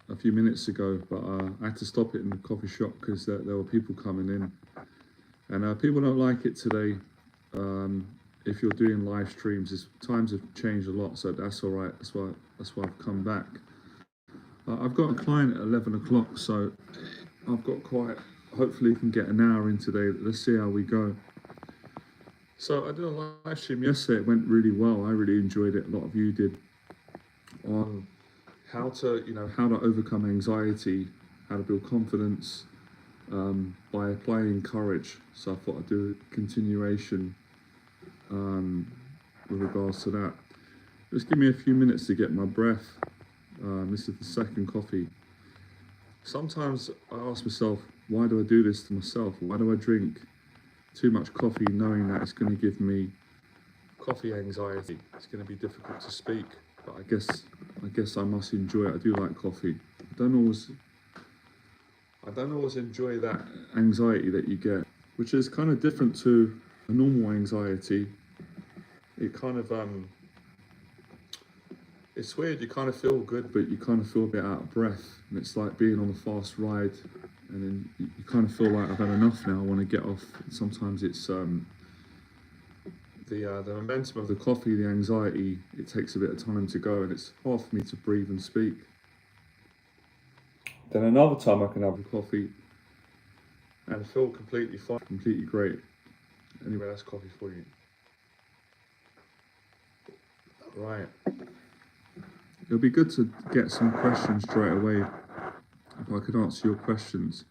a few minutes ago, but I had to stop it in the coffee shop because there were people coming in, and people don't like it today. If you're doing live streams, times have changed a lot, so that's all right. That's why I've come back. I've got a client at 11 o'clock, so I've got quite. Hopefully, we can get an hour in today. Let's see how we go. So I did a live stream yesterday. It went really well. I really enjoyed it. A lot of you did, on how to overcome anxiety, how to build confidence by applying courage. So I thought I'd do a continuation with regards to that. Just give me a few minutes to get my breath. This is the second coffee. Sometimes I ask myself, why do I do this to myself? Why do I drink too much coffee knowing that it's going to give me coffee anxiety? It's going to be difficult to speak, but I guess I must enjoy it. I do like coffee. I don't always enjoy that anxiety that you get, which is kind of different to a normal anxiety. It kind of it's weird. You kind of feel good, but you kind of feel a bit out of breath, and it's like being on a fast ride, and then you kind of feel like I've had enough now. I want to get off. Sometimes it's the momentum of the coffee, the anxiety. It takes a bit of time to go, and it's hard for me to breathe and speak. Then another time I can have a coffee and feel completely fine, completely great. Anyway, that's coffee for you. Right. It'll be good to get some questions straight away, if I could answer your questions.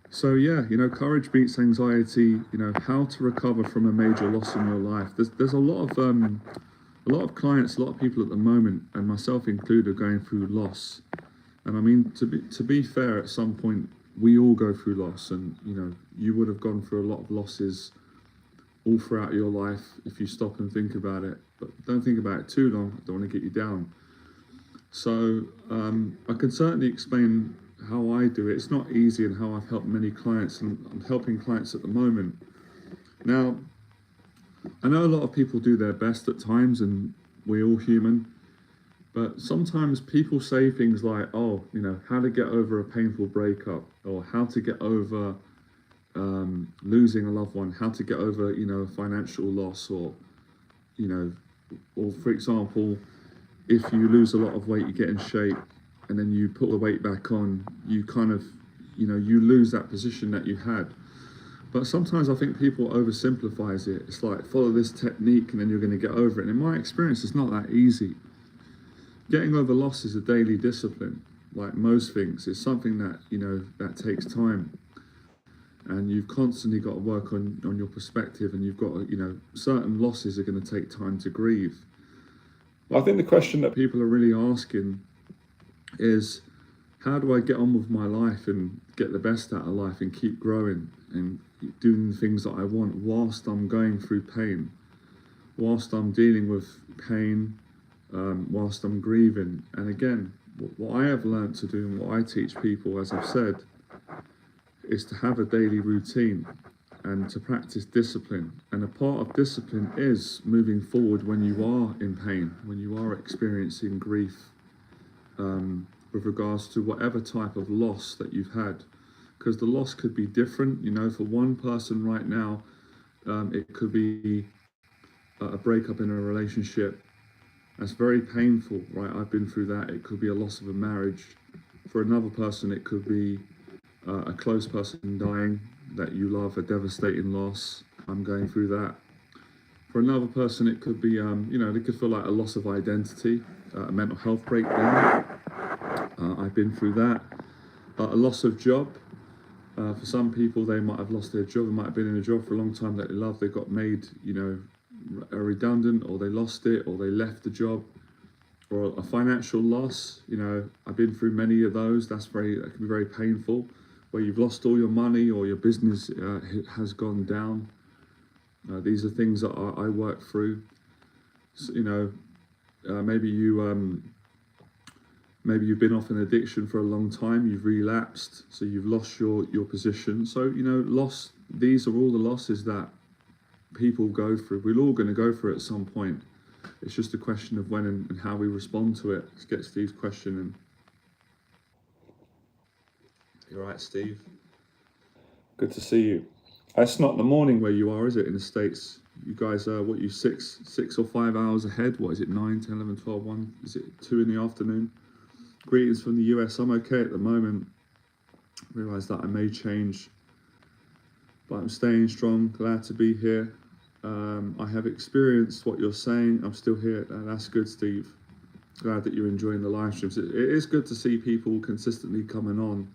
So yeah, courage beats anxiety. How to recover from a major loss in your life. There's a lot of clients, a lot of people at the moment, and myself included, are going through loss. And I mean, to be fair, at some point we all go through loss, and you would have gone through a lot of losses all throughout your life if you stop and think about it. But don't think about it too long. I don't want to get you down. So I can certainly explain how I do it. It's not easy, and how I've helped many clients, and I'm helping clients at the moment. Now, I know a lot of people do their best at times, and we're all human. But sometimes people say things like, oh, how to get over a painful breakup, or how to get over losing a loved one, how to get over, a financial loss, or for example, if you lose a lot of weight, you get in shape, and then you put the weight back on, you kind of, you lose that position that you had. But sometimes I think people oversimplifies it. It's like, follow this technique and then you're going to get over it. And in my experience, it's not that easy. Getting over loss is a daily discipline, like most things. It's something that, that takes time. And you've constantly got to work on your perspective, and you've got to, certain losses are going to take time to grieve. But I think the question that people are really asking is, how do I get on with my life and get the best out of life and keep growing and doing the things that I want whilst I'm going through pain, whilst I'm dealing with pain, whilst I'm grieving? And again, what I have learned to do, and what I teach people, as I've said, is to have a daily routine and to practice discipline. And a part of discipline is moving forward when you are in pain, when you are experiencing grief, with regards to whatever type of loss that you've had. Because the loss could be different. For one person right now, it could be a breakup in a relationship. That's very painful, right? I've been through that. It could be a loss of a marriage. For another person, it could be a close person dying that you love, a devastating loss. I'm going through that. For another person, it could be, they could feel like a loss of identity, a mental health breakdown. I've been through that. A loss of job. For some people, they might have lost their job. They might have been in a job for a long time that they love. They got made, redundant, or they lost it, or they left the job. Or a financial loss. I've been through many of those. That can be very painful, where you've lost all your money, or your business has gone down. These are things that I work through. So, maybe you've been off an addiction for a long time. You've relapsed, so you've lost your position. So loss. These are all the losses that people go through. We're all going to go through it at some point. It's just a question of when and how we respond to it. Let's get Steve's question in. You're right, Steve. Good to see you. It's not the morning where you are, is it, in the States? You guys are, what, you 6 or 5 hours ahead? What is it, 9, 10, 11, 12, 1? Is it 2 in the afternoon? Greetings from the US. I'm okay at the moment. Realise that I may change, but I'm staying strong. Glad to be here. I have experienced what you're saying. I'm still here. That's good, Steve. Glad that you're enjoying the live streams. It is good to see people consistently coming on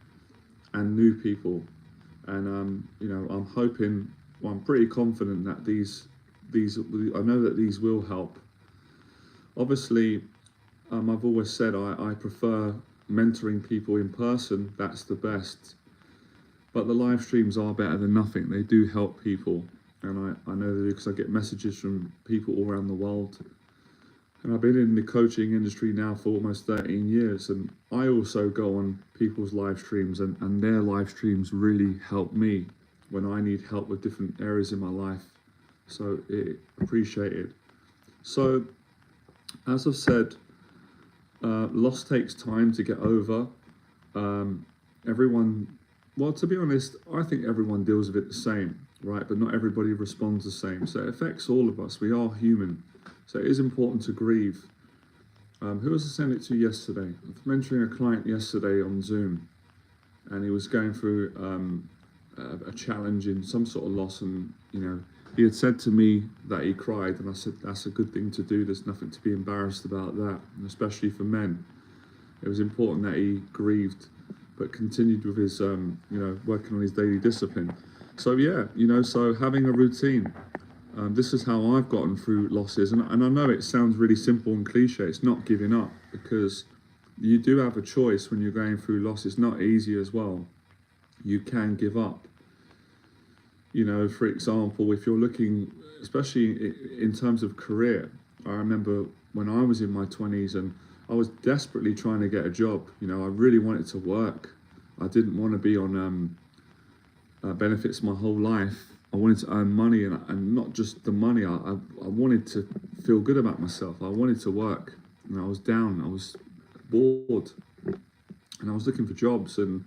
and new people. And you know, I'm hoping, well, I'm pretty confident that these, I know that these will help. Obviously, I've always said I prefer mentoring people in person. That's the best. But the live streams are better than nothing. They do help people, and I know that because I get messages from people all around the world. And I've been in the coaching industry now for almost 13 years, and I also go on people's live streams, and their live streams really help me when I need help with different areas in my life. So appreciated. So, as I've said, loss takes time to get over. Everyone, well, to be honest, I think everyone deals with it the same, right? But not everybody responds the same. So it affects all of us. We are human. So it is important to grieve. Who was I sent it to yesterday? I was mentoring a client yesterday on Zoom, and he was going through a challenge in some sort of loss, and you know, he had said to me that he cried, and I said that's a good thing to do. There's nothing to be embarrassed about that, and especially for men. It was important that he grieved, but continued with his, you know, working on his daily discipline. So yeah, you know, so having a routine. This is how I've gotten through losses, and I know it sounds really simple and cliche. It's not giving up, because you do have a choice when you're going through loss. It's not easy as well. You can give up. You know, for example, if you're looking, especially in terms of career, I remember when I was in my 20s and I was desperately trying to get a job. You know, I really wanted to work. I didn't want to be on benefits my whole life. I wanted to earn money, and not just the money. I wanted to feel good about myself. I wanted to work, and I was down. I was bored, and I was looking for jobs, and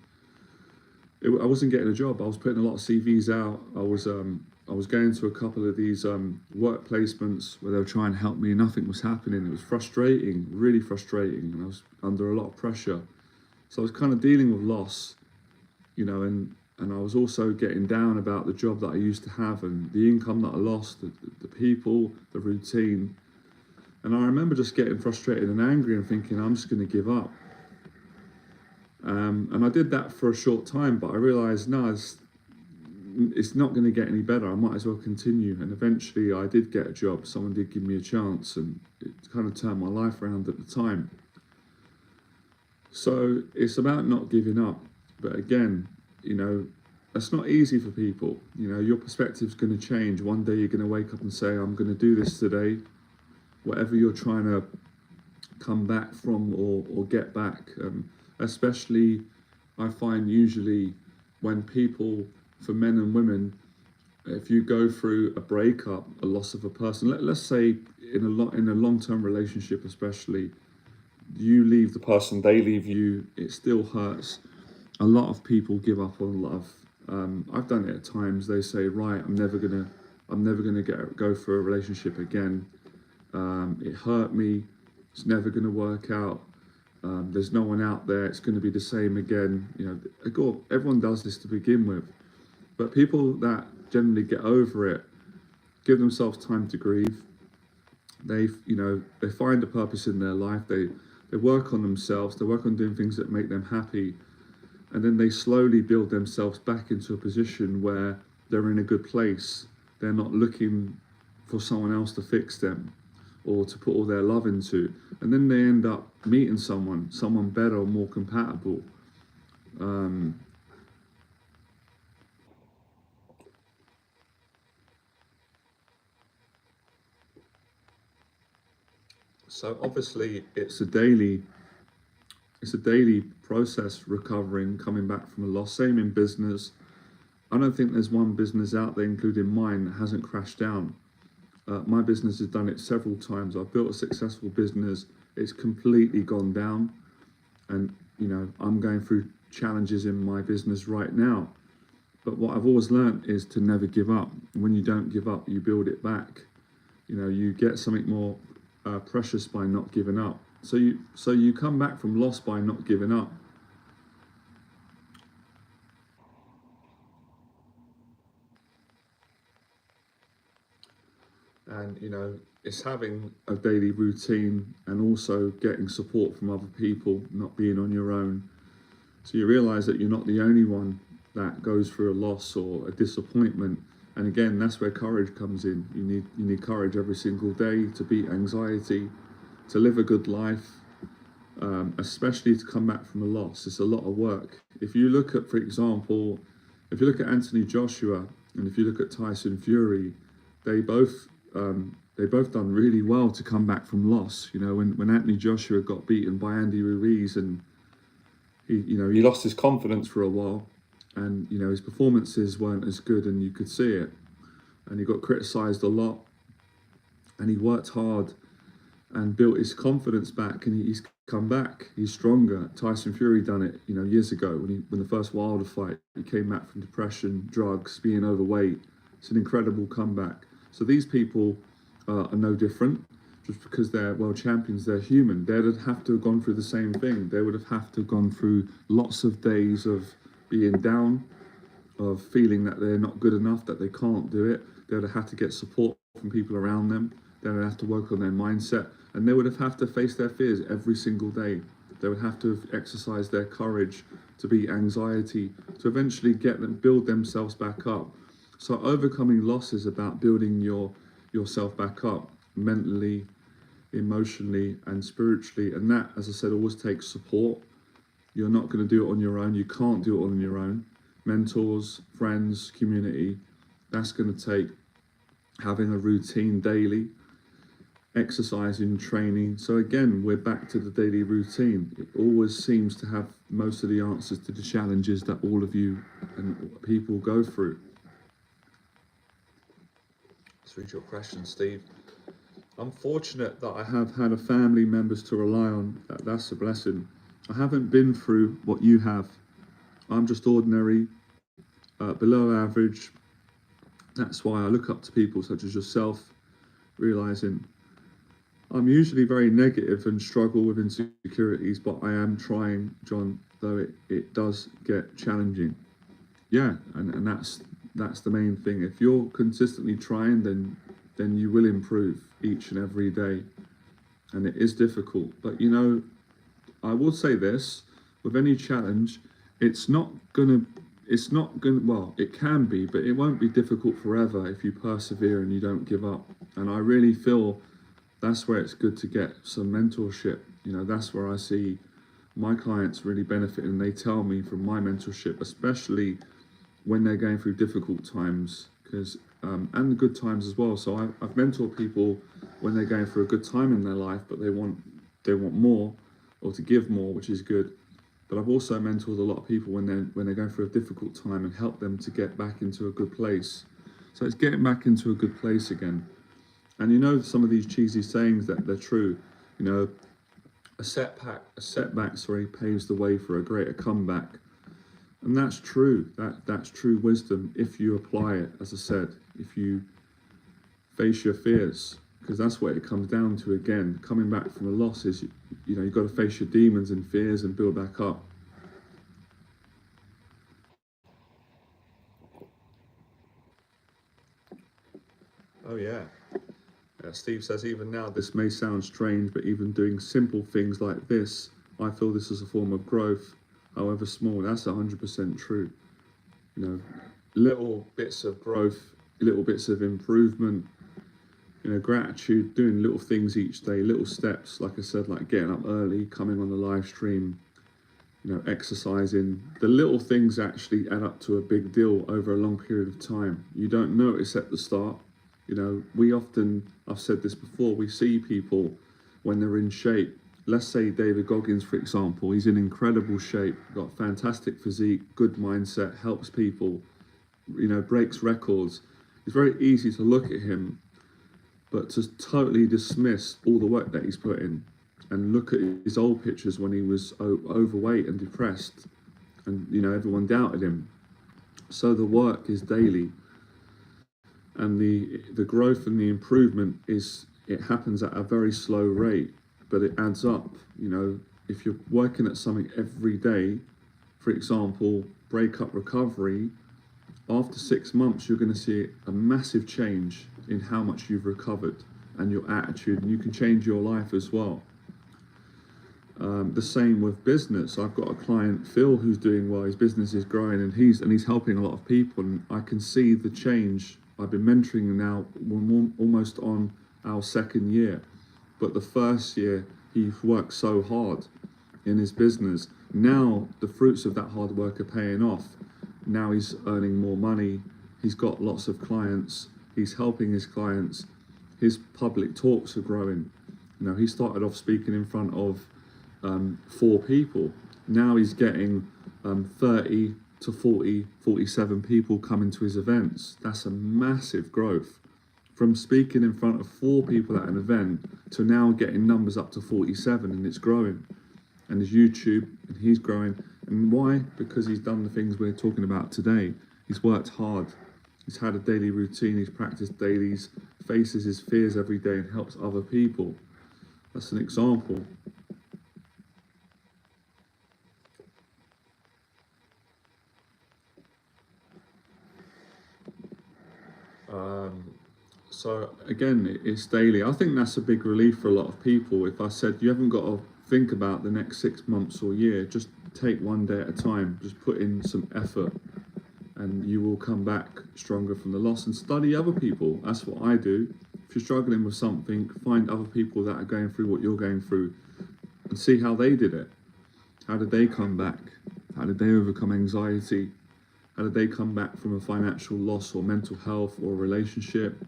I wasn't getting a job. I was putting a lot of CVs out. I was going to a couple of these work placements where they were trying to help me, and nothing was happening. It was frustrating, really frustrating, and I was under a lot of pressure. So I was kind of dealing with loss, you know, and I was also getting down about the job that I used to have and the income that I lost, the people, the routine. And I remember just getting frustrated and angry and thinking, I'm just going to give up. And I did that for a short time, but I realized, no, it's not going to get any better. I might as well continue. And eventually I did get a job. Someone did give me a chance, and it kind of turned my life around at the time. So it's about not giving up. But again, you know, that's not easy for people. You know, your perspective's going to change. One day you're going to wake up and say, I'm going to do this today. Whatever you're trying to come back from or get back. Especially, I find usually when people, for men and women, if you go through a breakup, a loss of a person, let's say in a long-term relationship especially, you leave the person, they leave you, it still hurts. A lot of people give up on love. I've done it at times. They say, right, I'm never gonna go for a relationship again. It hurt me. It's never gonna work out. There's no one out there. It's going to be the same again. You know, everyone does this to begin with, but people that generally get over it give themselves time to grieve. They find a purpose in their life. They work on themselves. They work on doing things that make them happy, and then they slowly build themselves back into a position where they're in a good place. They're not looking for someone else to fix them or to put all their love into, and then they end up meeting someone better or more compatible. So obviously it's a daily process, recovering, coming back from a loss. Same in business. I don't think there's one business out there, including mine, that hasn't crashed down. My business has done it several times. I've built a successful business. It's completely gone down, and you know, I'm going through challenges in my business right now. But what I've always learned is to never give up. And when you don't give up, you build it back. You know, you get something more precious by not giving up. So you come back from loss by not giving up. And you know, it's having a daily routine and also getting support from other people, not being on your own. So you realize that you're not the only one that goes through a loss or a disappointment. And again, that's where courage comes in. You need courage every single day to beat anxiety, to live a good life, especially to come back from a loss. It's a lot of work. If you look at, for example, if you look at Anthony Joshua and if you look at Tyson Fury, they both done really well to come back from loss. You know, when Anthony Joshua got beaten by Andy Ruiz and he lost his confidence for a while, and you know his performances weren't as good, and you could see it, and he got criticised a lot, and he worked hard and built his confidence back, and he's come back. He's stronger. Tyson Fury done it, you know, years ago when the first Wilder fight, he came back from depression, drugs, being overweight. It's an incredible comeback. So these people are no different. Just because they're world champions, they're human. They'd have to have gone through the same thing. They would have to have gone through lots of days of being down, of feeling that they're not good enough, that they can't do it. They would have had to get support from people around them. They would have to work on their mindset, and they would have to face their fears every single day. They would have to have exercised their courage to beat anxiety, to eventually build themselves back up. So overcoming loss is about building yourself back up mentally, emotionally and spiritually, and that, as I said, always takes support. You're not going to do it on your own. You can't do it on your own. Mentors, friends, community. That's going to take having a routine daily, exercising, training. So again, we're back to the daily routine. It always seems to have most of the answers to the challenges that all of you and people go through. Let's read your question, Steve. I'm fortunate that I have had a family members to rely on. That's a blessing. I haven't been through what you have. I'm just ordinary, below average. That's why I look up to people such as yourself, realizing I'm usually very negative and struggle with insecurities, but I am trying, John, though it does get challenging. Yeah, and that's the main thing. If you're consistently trying, then you will improve each and every day. And it is difficult. But you know, I will say this, with any challenge, it can be, but it won't be difficult forever if you persevere and you don't give up. And I really feel that's where it's good to get some mentorship. You know, that's where I see my clients really benefiting. And they tell me from my mentorship, especially when they're going through difficult times, and the good times as well. So I've mentored people when they're going through a good time in their life, but they want more, or to give more, which is good. But I've also mentored a lot of people when they're going through a difficult time and help them to get back into a good place. So it's getting back into a good place again. And you know, some of these cheesy sayings that they're true. You know, a setback paves the way for a greater comeback. And that's true. That's true wisdom if you apply it, as I said, if you face your fears, because that's what it comes down to again. Coming back from a loss is, you know, you've got to face your demons and fears and build back up. Oh yeah. Steve says, even now this may sound strange, but even doing simple things like this, I feel this is a form of growth, however small. That's 100% true. You know, little bits of growth, little bits of improvement, you know, gratitude, doing little things each day, little steps, like I said, like getting up early, coming on the live stream, you know, exercising. The little things actually add up to a big deal over a long period of time. You don't notice at the start. You know, we often, I've said this before, we see people when they're in shape. Let's say David Goggins, for example, he's in incredible shape, got fantastic physique, good mindset, helps people, you know, breaks records. It's very easy to look at him, but to totally dismiss all the work that he's put in and look at his old pictures when he was overweight and depressed and everyone doubted him. So the work is daily, and the growth and the improvement it happens at a very slow rate, but it adds up. If you're working at something every day, for example, breakup recovery, after 6 months you're going to see a massive change in how much you've recovered and your attitude, and you can change your life as well. The same with business. I've got a client, Phil, who's doing well. His business is growing, and he's helping a lot of people, and I can see the change. I've been mentoring him now. We're almost on our 2nd year, but the first year he worked so hard in his business. Now the fruits of that hard work are paying off. Now he's earning more money. He's got lots of clients. He's helping his clients. His public talks are growing. He started off speaking in front of 4 people. Now he's getting 30 to 40, 47 people coming to his events. That's a massive growth. From speaking in front of 4 people at an event to now getting numbers up to 47, and it's growing. And his YouTube, and he's growing. And why? Because he's done the things we're talking about today. He's worked hard. He's had a daily routine. He's practiced dailies, faces his fears every day, and helps other people. That's an example. So again, it's daily. I think that's a big relief for a lot of people. If I said you haven't got to think about the next 6 months or year, just take one day at a time, just put in some effort, and you will come back stronger from the loss. And study other people. That's what I do. If you're struggling with something, find other people that are going through what you're going through and see how they did it. How did they come back? How did they overcome anxiety? How did they come back from a financial loss or mental health or relationship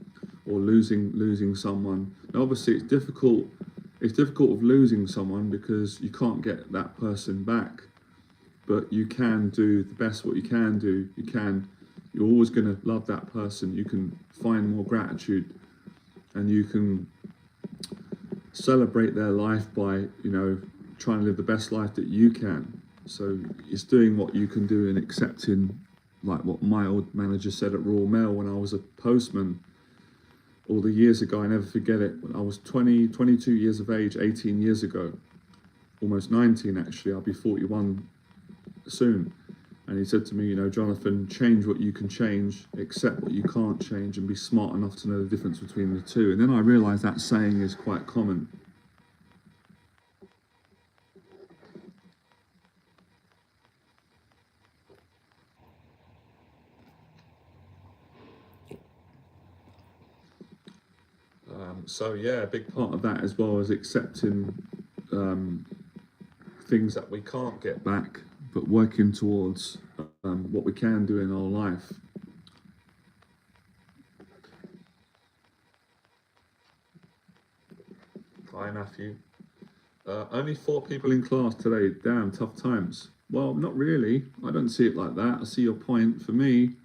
or losing someone? Now, obviously, it's difficult. It's difficult with losing someone because you can't get that person back, but you can do the best what you can do. You're always going to love that person. You can find more gratitude, and you can celebrate their life by trying to live the best life that you can. So it's doing what you can do and accepting, like what my old manager said at Royal Mail when I was a postman all the years ago. I never forget it. When I was 22 years of age, 18 years ago, almost 19 actually. I'll be 41 soon. And he said to me, Jonathan, change what you can change, accept what you can't change, and be smart enough to know the difference between the two. And then I realized that saying is quite common. So yeah, a big part of that as well is accepting things that we can't get back, but working towards what we can do in our life. Hi Matthew. Only 4 people in class today. Damn, tough times. Well, not really. I don't see it like that. I see your point. For me,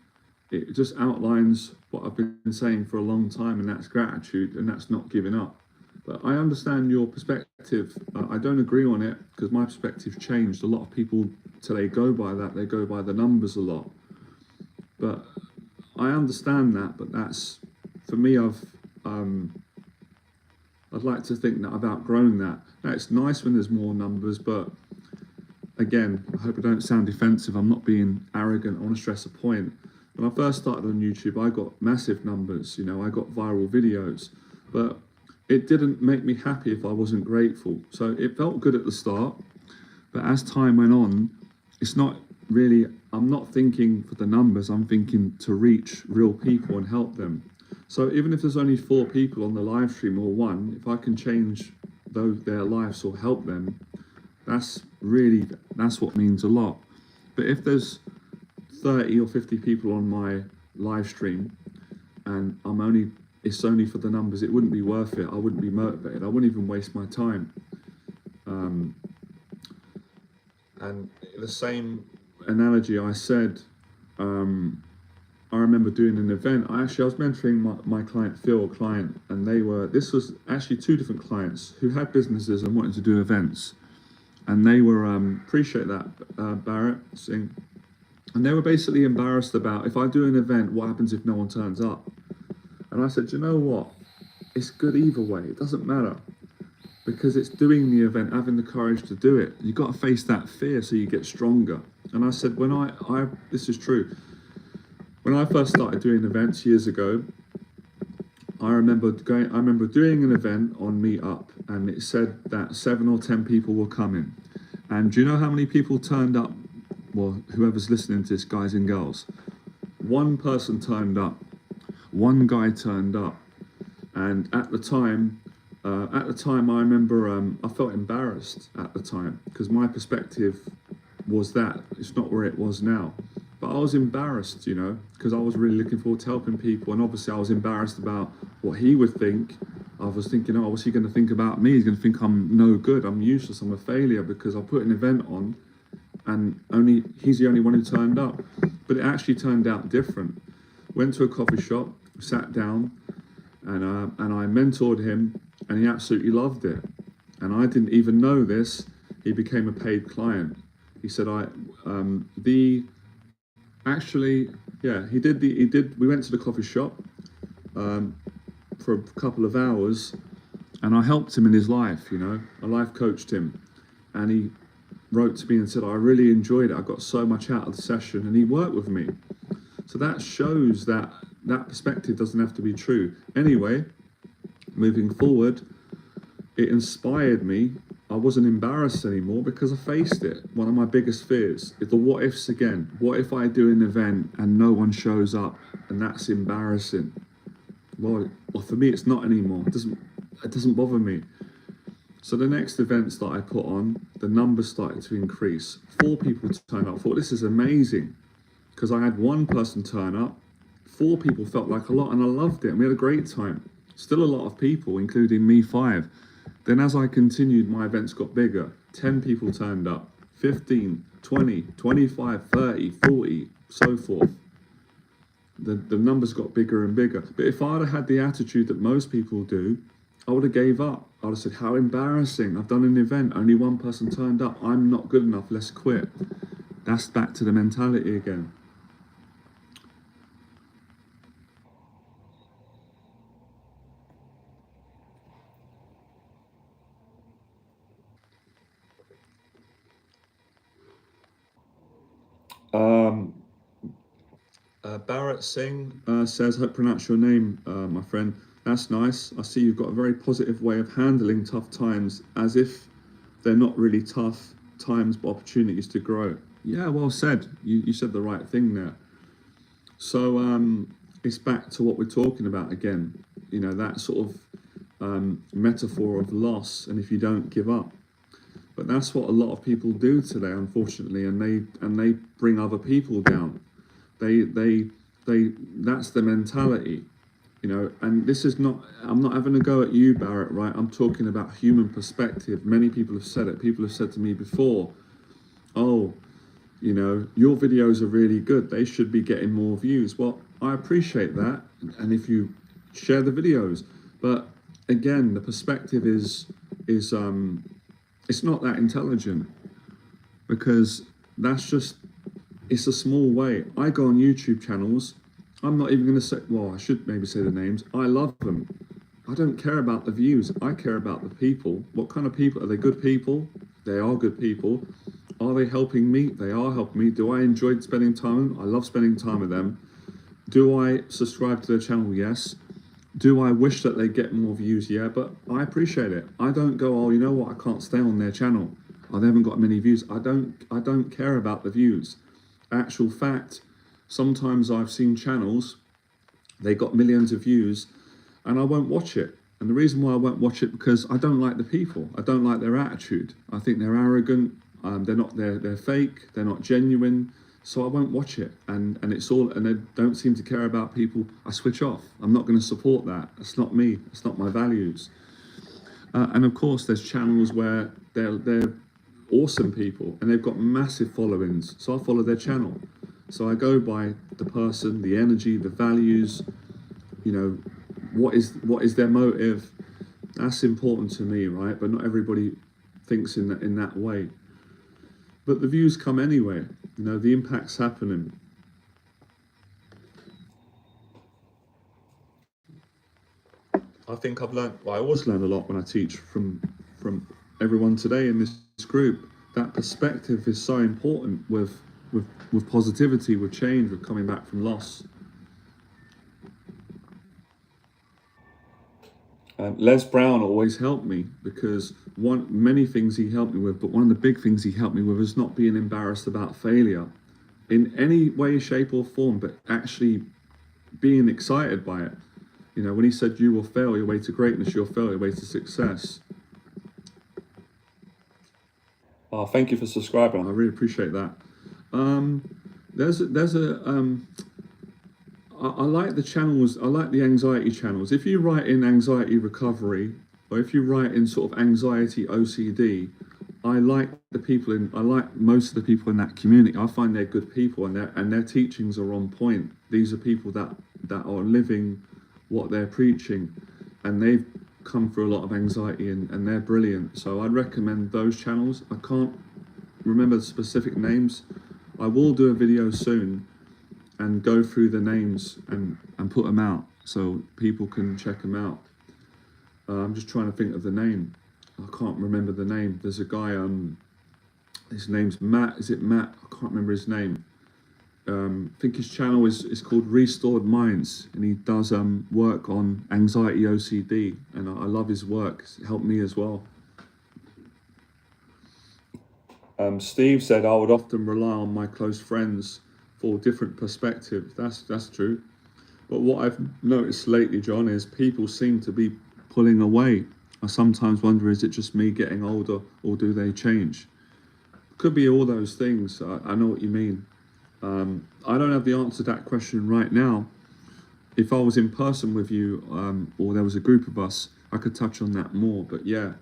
it just outlines what I've been saying for a long time, and that's gratitude, and that's not giving up. But I understand your perspective. I don't agree on it because my perspective changed. A lot of people today go by that. They go by the numbers a lot. But I understand that. But that's, for me, I'd like to think that I've outgrown that. Now, it's nice when there's more numbers, but again, I hope I don't sound defensive. I'm not being arrogant. I want to stress a point. When I first started on YouTube, I got massive numbers. I got viral videos, but it didn't make me happy if I wasn't grateful. So it felt good at the start, but as time went on, it's not really, I'm not thinking for the numbers, I'm thinking to reach real people and help them. So even if there's only 4 people on the live stream or 1, if I can change their lives or help them, that's what means a lot. But if there's 30 or 50 people on my live stream and it's only for the numbers, it wouldn't be worth it. I wouldn't be motivated. I wouldn't even waste my time. And the same analogy I said, I remember doing an event. I was mentoring my client Phil, and this was actually 2 different clients who had businesses and wanted to do events. and they were appreciate that, Barrett Singh, and they were basically embarrassed about, if I do an event, what happens if no one turns up? And I said, you know what? It's good either way. It doesn't matter, because it's doing the event, having the courage to do it. You got to face that fear so you get stronger. And I said, when I this is true. When I first started doing events years ago, I remember doing an event on Meetup, and it said that 7 or 10 people were coming. And do you know how many people turned up? Well, whoever's listening to this, guys and girls, one person turned up, one guy turned up. And at the time, I remember I felt embarrassed at the time, because my perspective was that it's not where it was now. But I was embarrassed, you know, because I was really looking forward to helping people, and obviously I was embarrassed about what he would think. I was thinking, oh, what's he going to think about me? He's going to think I'm no good, I'm useless, I'm a failure, because I put an event on and he's the only one who turned up. But it actually turned out different. Went to a coffee shop, sat down, and I mentored him, and he absolutely loved it. And I didn't even know this. He became a paid client. He said, he did. We went to the coffee shop for a couple of hours, and I helped him in his life, you know. I life coached him, and he wrote to me and said, I really enjoyed it. I got so much out of the session, and he worked with me. So that shows that perspective doesn't have to be true. Anyway, moving forward, it inspired me. I wasn't embarrassed anymore because I faced it. One of my biggest fears is the what ifs again. What if I do an event and no one shows up, and that's embarrassing? Well, for me, it's not anymore. It doesn't bother me. So the next events that I put on, the numbers started to increase. 4 people turned up. I thought, this is amazing, because I had one person turn up. 4 people felt like a lot, and I loved it, and we had a great time. Still a lot of people, including me, 5. Then as I continued, my events got bigger. 10 people turned up, 15, 20, 25, 30, 40, so forth. The numbers got bigger and bigger. But if I'd have had the attitude that most people do, I would have gave up. I'd have said, how embarrassing. I've done an event, only one person turned up. I'm not good enough, let's quit. That's back to the mentality again. Barrett Singh says, hope I pronounce your name, my friend. That's nice. I see you've got a very positive way of handling tough times, as if they're not really tough times but opportunities to grow. Yeah, well said. You said the right thing there. So it's back to what we're talking about again. You know, that sort of metaphor of loss, and if you don't give up. But that's what a lot of people do today, unfortunately, and they bring other people down. That's the mentality, you know. And this is not, I'm not having a go at you, Barrett, right? I'm talking about human perspective. Many people have said it. People have said to me before, oh, you know, your videos are really good, they should be getting more views. Well, I appreciate that, and if you share the videos, but again, the perspective is it's not that intelligent, because that's just, it's a small way. I go on YouTube channels, I'm not even going to say, well, I should maybe say the names. I love them. I don't care about the views. I care about the people. What kind of people? Are they good people? They are good people. Are they helping me? They are helping me. Do I enjoy spending time with them? I love spending time with them. Do I subscribe to their channel? Yes. Do I wish that they get more views? Yeah, but I appreciate it. I don't go, oh, you know what, I can't stay on their channel. Oh, they haven't got many views. I don't care about the views. Actual fact, sometimes I've seen channels, they got millions of views, and I won't watch it. And the reason why I won't watch it, because I don't like the people. I don't like their attitude. I think they're arrogant. They're fake. They're not genuine. So I won't watch it, and it's all, and they don't seem to care about people. I switch off. I'm not going to support that. It's not me. It's not my values. And of course, there's channels where they're awesome people and they've got massive followings. So I follow their channel. So I go by the person, the energy, the values. You know, what is their motive? That's important to me, right? But not everybody thinks in that way. But the views come anyway. You know, the impact's happening. I think I've learned. Well, I always learn a lot when I teach from everyone today in this group. That perspective is so important with positivity, with change, with coming back from loss. Les Brown always helped me because many things he helped me with, but one of the big things he helped me with is not being embarrassed about failure in any way, shape or form, but actually being excited by it. You know, when he said, you will fail your way to greatness, you'll fail your way to success. Oh, thank you for subscribing. I really appreciate that. I like the channels. I like the anxiety channels. If you write in anxiety recovery, or if you write in sort of anxiety OCD, I like most of the people in that community. I find they're good people, and their teachings are on point. These are people that are living what they're preaching, and they've come through a lot of anxiety, and they're brilliant. So I'd recommend those channels. I can't remember the specific names. I will do a video soon and go through the names and put them out so people can check them out. I'm just trying to think of the name. I can't remember the name. There's a guy, his name's Matt. Is it Matt? I can't remember his name. I think his channel is called Restored Minds, and he does work on anxiety OCD, and I love his work. It's helped me as well. Steve said I would often rely on my close friends for different perspectives. That's true. But what I've noticed lately, John, is people seem to be pulling away. I sometimes wonder, is it just me getting older, or do they change? Could be all those things. I know what you mean. I don't have the answer to that question right now. If I was in person with you, or there was a group of us, I could touch on that more. But yeah,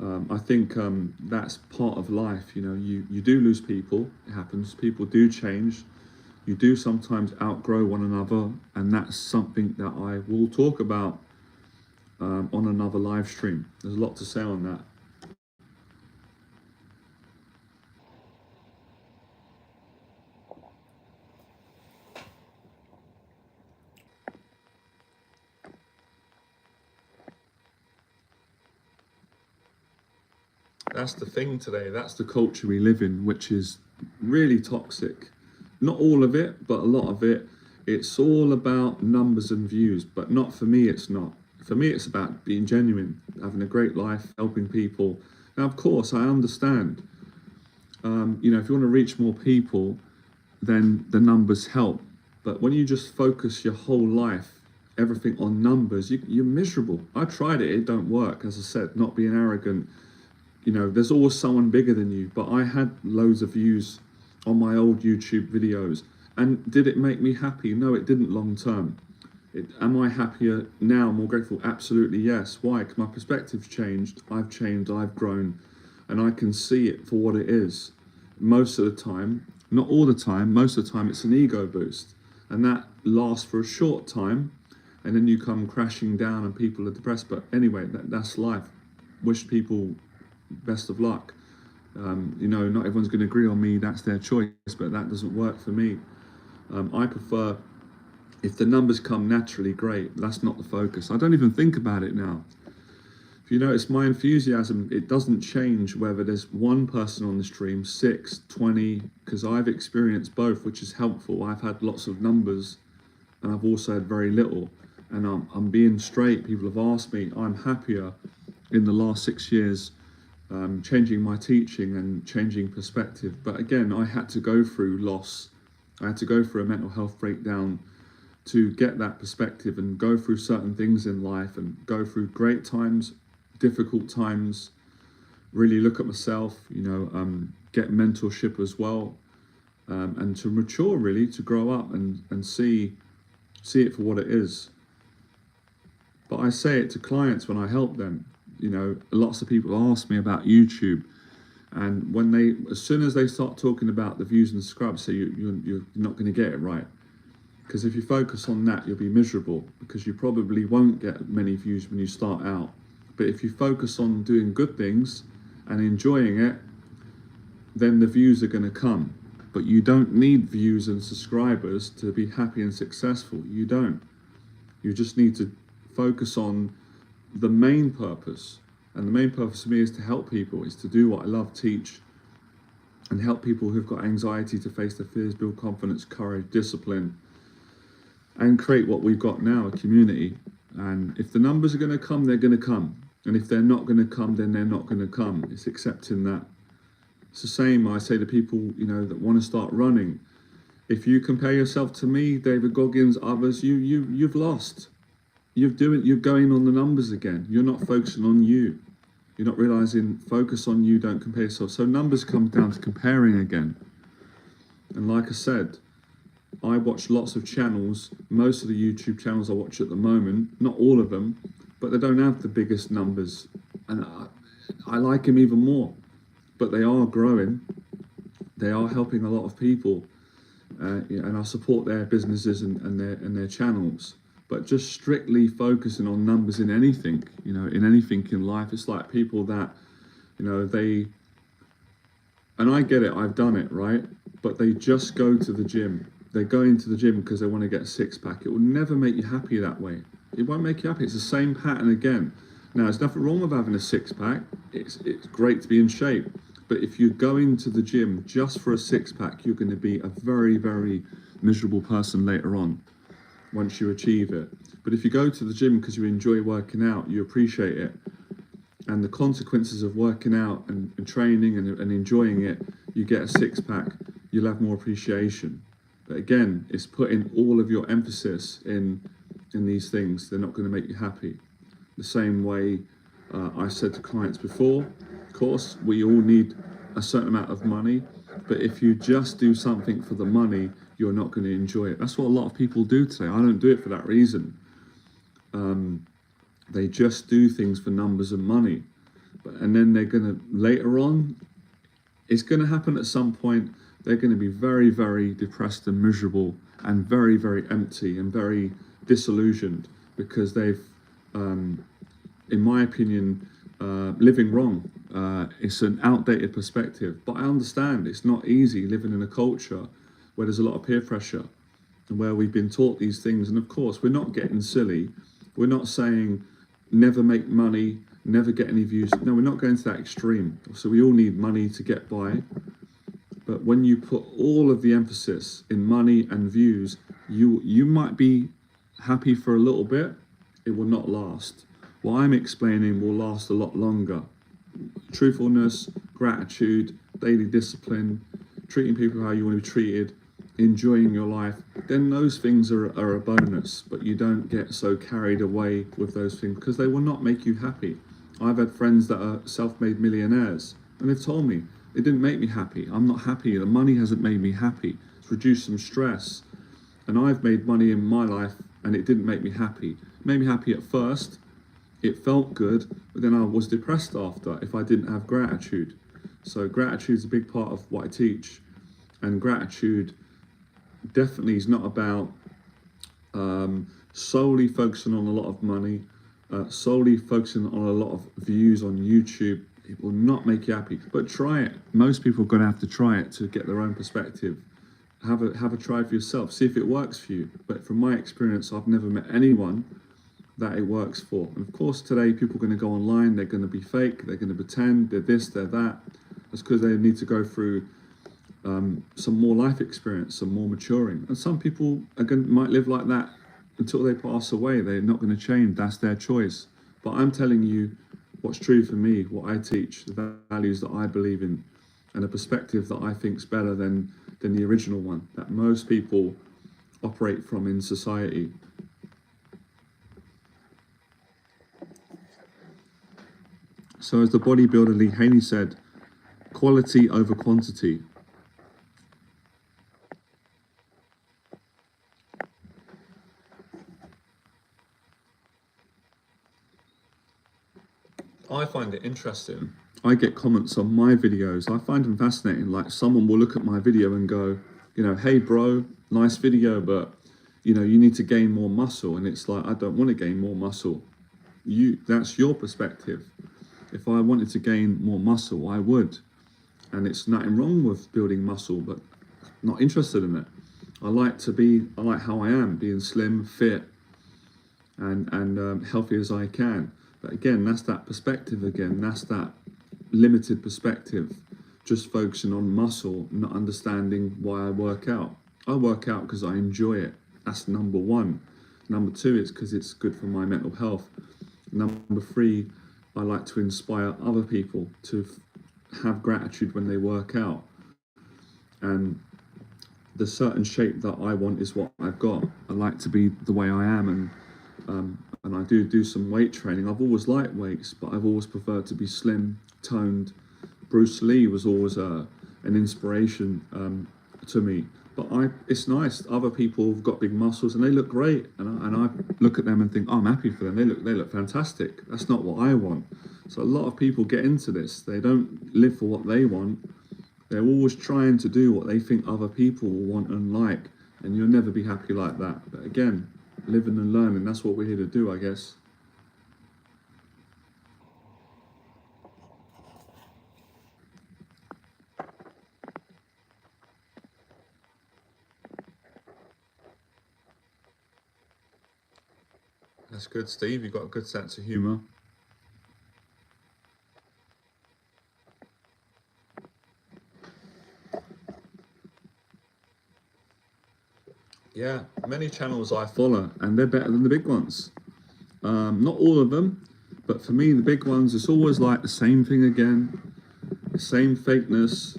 I think that's part of life. You know, you do lose people. It happens. People do change. You do sometimes outgrow one another, and that's something that I will talk about on another live stream. There's a lot to say on that. That's the thing today. That's the culture we live in, which is really toxic. Not all of it, but a lot of it. It's all about numbers and views, but not for me. It's not. For me, it's about being genuine, having a great life, helping people. Now, of course, I understand. You know, if you want to reach more people, then the numbers help. But when you just focus your whole life, everything on numbers, you're miserable. I tried it. It don't work. As I said, not being arrogant. You know, there's always someone bigger than you. But I had loads of views on my old YouTube videos. And did it make me happy? No, it didn't long term. Am I happier now, more grateful? Absolutely yes. Why? Because my perspective's changed, I've grown, and I can see it for what it is. Most of the time, not all the time, most of the time it's an ego boost. And that lasts for a short time, and then you come crashing down and people are depressed. But anyway, that's life. Wish people best of luck. You know, not everyone's going to agree on me, that's their choice, but that doesn't work for me. I prefer, if the numbers come naturally, great. That's not the focus. I don't even think about it now. If you notice, my enthusiasm, it doesn't change whether there's one person on the stream, 6, 20, because I've experienced both, which is helpful. I've had lots of numbers, and I've also had very little. And I'm being straight. People have asked me, I'm happier in the last 6 years, changing my teaching and changing perspective. But again, I had to go through loss. I had to go through a mental health breakdown to get that perspective, and go through certain things in life, and go through great times, difficult times, really look at myself, you know, get mentorship as well, and to mature, really, to grow up and see it for what it is. But I say it to clients when I help them. You know, lots of people ask me about YouTube, and as soon as they start talking about the views and scrubs, so you're not going to get it right. Because if you focus on that, you'll be miserable, because you probably won't get many views when you start out. But if you focus on doing good things and enjoying it, then the views are going to come. But you don't need views and subscribers to be happy and successful. You don't. You just need to focus on the main purpose. And the main purpose for me is to help people, is to do what I love, teach, and help people who've got anxiety to face their fears, build confidence, courage, discipline, and create what we've got now, a community. And if the numbers are going to come, they're going to come. And if they're not going to come, then they're not going to come. It's accepting that. It's the same I say to people, that want to start running. If you compare yourself to me, David Goggins, others, you've lost. You're going on the numbers again. You're not focusing on you. You're not realizing, focus on you, don't compare yourself. So numbers come down to comparing again. And like I said, I watch lots of channels. Most of the YouTube channels I watch at the moment, not all of them, but they don't have the biggest numbers. And I like them even more. But they are growing. They are helping a lot of people. And I support their businesses and their channels. But just strictly focusing on numbers in anything, in anything in life, it's like people that, and I get it, I've done it, right? But they just go to the gym. They're going to the gym because they want to get a six-pack. It will never make you happy that way. It won't make you happy. It's the same pattern again. Now, there's nothing wrong with having a six-pack. It's great to be in shape. But if you're going to the gym just for a six-pack, you're going to be a very, very miserable person later on, once you achieve it. But if you go to the gym because you enjoy working out, you appreciate it, and the consequences of working out and training and enjoying it, you get a six-pack, you'll have more appreciation. But again, it's putting all of your emphasis in these things. They're not going to make you happy. The same way I said to clients before, of course, we all need a certain amount of money, but if you just do something for the money, you're not going to enjoy it. That's what a lot of people do today. I don't do it for that reason. They just do things for numbers and money. And then they're going to, later on, it's going to happen at some point, they're going to be very, very depressed and miserable and very, very empty and very disillusioned because they've, in my opinion, living wrong. It's an outdated perspective. But I understand it's not easy living in a culture where there's a lot of peer pressure and where we've been taught these things. And of course, we're not getting silly. We're not saying never make money, never get any views. No, we're not going to that extreme. So we all need money to get by. But when you put all of the emphasis in money and views, you might be happy for a little bit. It will not last. What I'm explaining will last a lot longer. Truthfulness, gratitude, daily discipline, treating people how you want to be treated, enjoying your life, then those things are a bonus, but you don't get so carried away with those things because they will not make you happy. I've had friends that are self-made millionaires and they've told me it didn't make me happy. I'm not happy. The money hasn't made me happy. It's reduced some stress. And I've made money in my life and it didn't make me happy. It made me happy at first. It felt good, but then I was depressed after if I didn't have gratitude. So gratitude is a big part of what I teach. And gratitude definitely is not about solely focusing on a lot of money, solely focusing on a lot of views on YouTube. It will not make you happy, but try it. Most people are going to have to try it to get their own perspective. Have a try for yourself, see if it works for you. But from my experience, I've never met anyone that it works for. And of course, today people are going to go online, they're going to be fake, they're going to pretend, they're this, they're that. That's because they need to go through some more life experience, some more maturing. And some people might live like that until they pass away. They're not going to change. That's their choice. But I'm telling you what's true for me, what I teach, the values that I believe in, and a perspective that I think is better than the original one that most people operate from in society. So as the bodybuilder Lee Haney said, quality over quantity. I find it interesting. I get comments on my videos. I find them fascinating. Like someone will look at my video and go, hey bro, nice video, but you need to gain more muscle. And it's like, I don't want to gain more muscle. That's your perspective. If I wanted to gain more muscle, I would. And it's nothing wrong with building muscle, but not interested in it. I like how I am, being slim, fit, and healthy as I can. But again, that's that perspective again. That's that limited perspective, just focusing on muscle, not understanding why I work out. I work out because I enjoy it. That's number one. Number two, it's because it's good for my mental health. Number three, I like to inspire other people to have gratitude when they work out. And the certain shape that I want is what I've got. I like to be the way I am, and I do some weight training. I've always liked weights, but I've always preferred to be slim, toned. Bruce Lee was always an inspiration to me. But it's nice. Other people have got big muscles and they look great, and I look at them and think, oh, I'm happy for them. They look fantastic. That's not what I want. So a lot of people get into this. They don't live for what they want. They're always trying to do what they think other people will want and like, and you'll never be happy like that. But again, living and learning, that's what we're here to do, I guess. That's good, Steve. You've got a good sense of humour. Yeah, many channels I follow, and they're better than the big ones. Not all of them, but for me, the big ones, it's always like the same thing again, the same fakeness.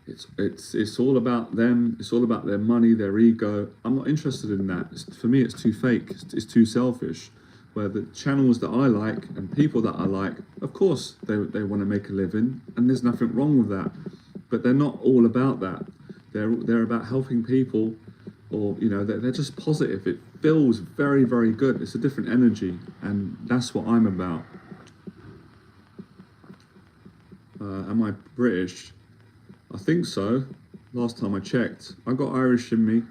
It's all about them. It's all about their money, their ego. I'm not interested in that. For me, it's too fake. It's too selfish. Where the channels that I like and people that I like, of course, they want to make a living, and there's nothing wrong with that. But they're not all about that. They're about helping people, or they're just positive. It feels very, very good. It's a different energy, and that's what I'm about. Am I British? I think so. Last time I checked, I got Irish in me.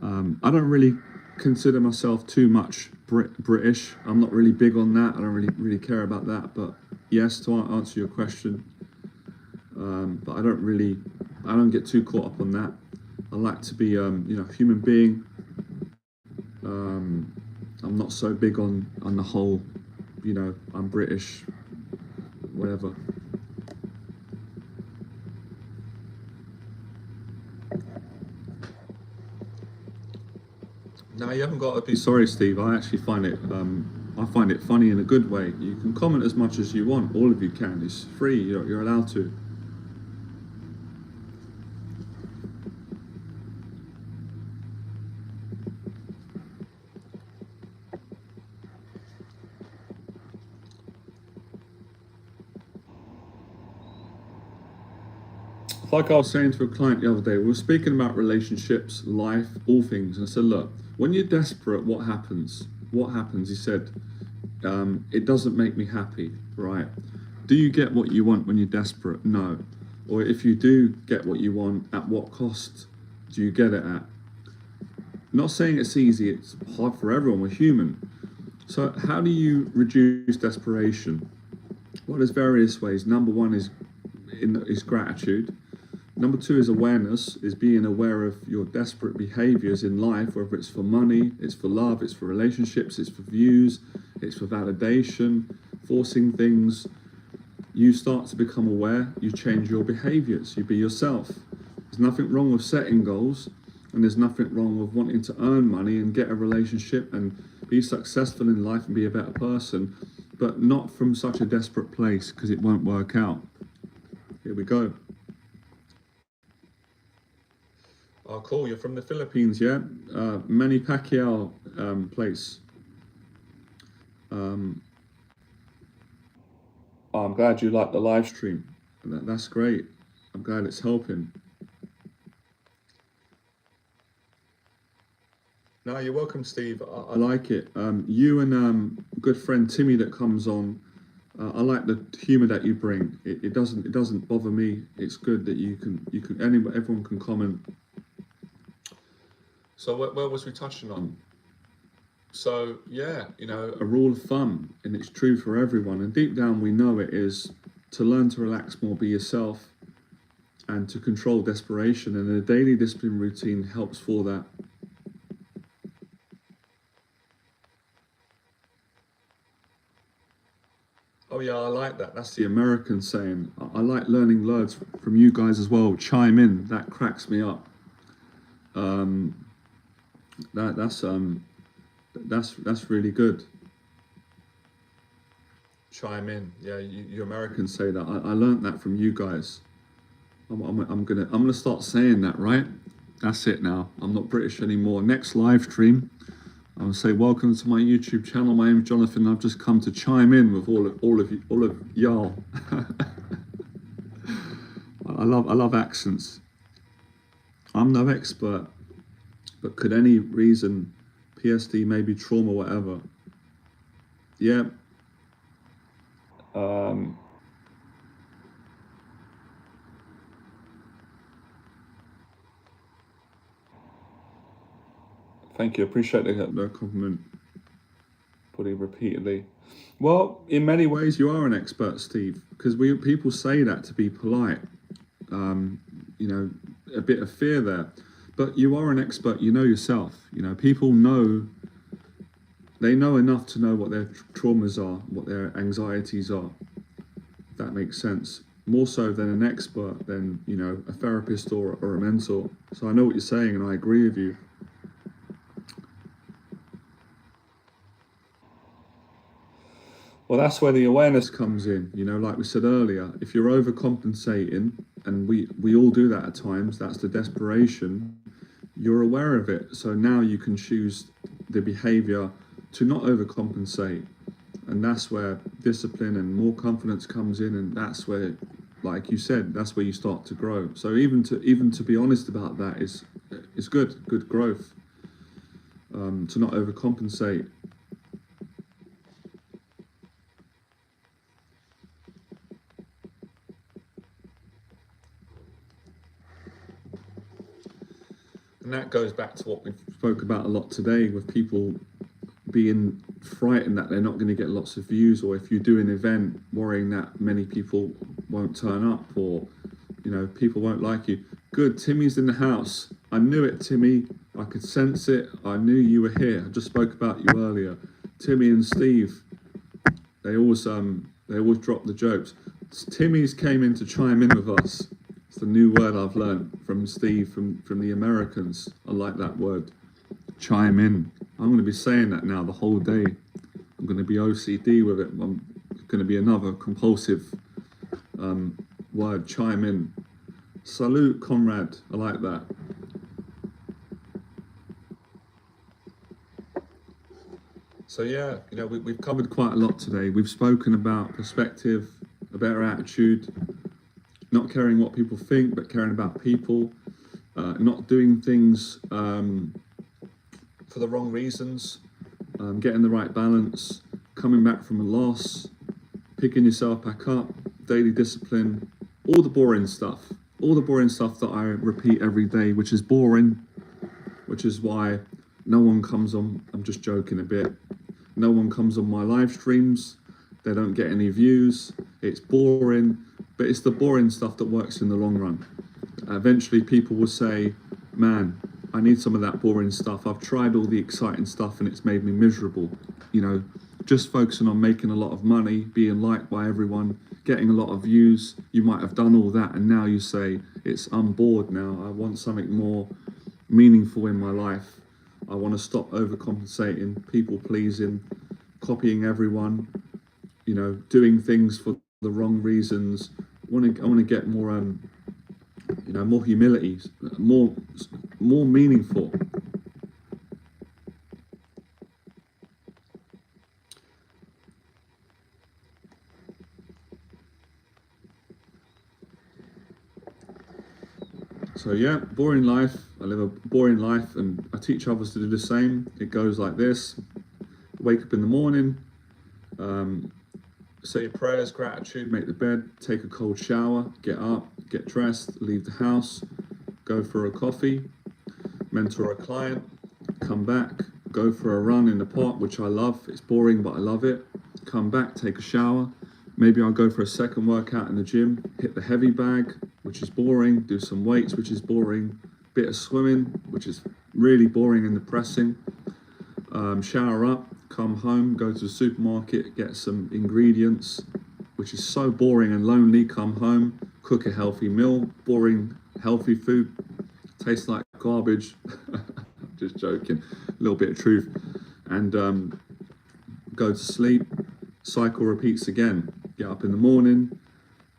I don't really consider myself too much British. I'm not really big on that. I don't really care about that. But yes, to answer your question, but I don't get too caught up on that. I like to be, human being. I'm not so big on the whole, I'm British, whatever. No, you haven't got to be sorry, Steve. I actually find it funny in a good way. You can comment as much as you want. All of you can. It's free. You're allowed to. Like I was saying to a client the other day, we were speaking about relationships, life, all things, and I said, look, when you're desperate, what happens? What happens? He said, it doesn't make me happy, right? Do you get what you want when you're desperate? No. Or if you do get what you want, at what cost do you get it at? Not saying it's easy, it's hard for everyone, we're human. So how do you reduce desperation? Well, there's various ways. Number one is gratitude. Number two is awareness, is being aware of your desperate behaviors in life, whether it's for money, it's for love, it's for relationships, it's for views, it's for validation, forcing things. You start to become aware, you change your behaviors, you be yourself. There's nothing wrong with setting goals, and there's nothing wrong with wanting to earn money and get a relationship and be successful in life and be a better person, but not from such a desperate place, because it won't work out. Here we go. Oh, cool. You're from the Philippines, yeah? Manny Pacquiao place. Oh, I'm glad you like the live stream. That's great. I'm glad it's helping. No, you're welcome, Steve. I like it. You and good friend Timmy that comes on. I like the humour that you bring. It doesn't bother me. It's good that everyone can comment. So where was we touching on? So yeah, a rule of thumb, and it's true for everyone. And deep down, we know it is to learn to relax more, be yourself, and to control desperation. And a daily discipline routine helps for that. Oh yeah, I like that. That's the American saying. I like learning words from you guys as well. Chime in. That cracks me up. Um, that's really good. Chime in. Yeah, you Americans say that. I learned that from you guys. I'm gonna start saying that, right? That's it now. I'm not British anymore. Next live stream, I will say welcome to my YouTube channel. My name's Jonathan. I've just come to chime in with all of y'all. I love accents. I'm no expert, but could any reason, PSD, maybe trauma, whatever. Yeah. Um, Thank you. Appreciate the compliment. Put it repeatedly. Well, in many ways, you are an expert, Steve, because people say that to be polite. Um, a bit of fear there, but you are an expert. You know yourself. People know. They know enough to know what their traumas are, what their anxieties are. If that makes sense. More so than an expert, than a therapist or a mentor. So I know what you're saying, and I agree with you. Well, that's where the awareness comes in. Like we said earlier, if you're overcompensating, and we all do that at times, that's the desperation. You're aware of it. So now you can choose the behavior to not overcompensate. And that's where discipline and more confidence comes in. And that's where, like you said, that's where you start to grow. So even to be honest about that is good growth. To not overcompensate. And that goes back to what we spoke about a lot today, with people being frightened that they're not going to get lots of views, or if you do an event, worrying that many people won't turn up, or people won't like you. Good, Timmy's in the house. I knew it, Timmy. I could sense it. I knew you were here. I just spoke about you earlier. Timmy and Steve, they always drop the jokes. Timmy's came in to chime in with us. It's the new word I've learned from Steve, from the Americans. I like that word. Chime in. I'm going to be saying that now the whole day. I'm going to be OCD with it. I'm going to be another compulsive word. Chime in. Salute, comrade. I like that. So yeah, we've covered quite a lot today. We've spoken about perspective, a better attitude, not caring what people think, but caring about people, not doing things for the wrong reasons, getting the right balance, coming back from a loss, picking yourself back up, daily discipline, all the boring stuff that I repeat every day, which is boring, which is why no one comes on. I'm just joking a bit. No one comes on my live streams. They don't get any views. It's boring, but it's the boring stuff that works in the long run. Eventually people will say, man, I need some of that boring stuff. I've tried all the exciting stuff and it's made me miserable. Just focusing on making a lot of money, being liked by everyone, getting a lot of views. You might have done all that and now you say, I'm bored now. I want something more meaningful in my life. I want to stop overcompensating, people pleasing, copying everyone, doing things for the wrong reasons. I want to get more, more humility, more meaningful. So yeah, boring life. I live a boring life, and I teach others to do the same. It goes like this: wake up in the morning, say your prayers, gratitude, make the bed, take a cold shower, get up, get dressed, leave the house, go for a coffee, mentor a client, come back, go for a run in the park, which I love. It's boring, but I love it. Come back, take a shower. Maybe I'll go for a second workout in the gym, hit the heavy bag, which is boring, do some weights, which is boring, bit of swimming, which is really boring and depressing. Shower up, come home, go to the supermarket, get some ingredients, which is so boring and lonely. Come home, cook a healthy meal, boring, healthy food, tastes like garbage. Just joking, a little bit of truth. And go to sleep, cycle repeats again. Get up in the morning,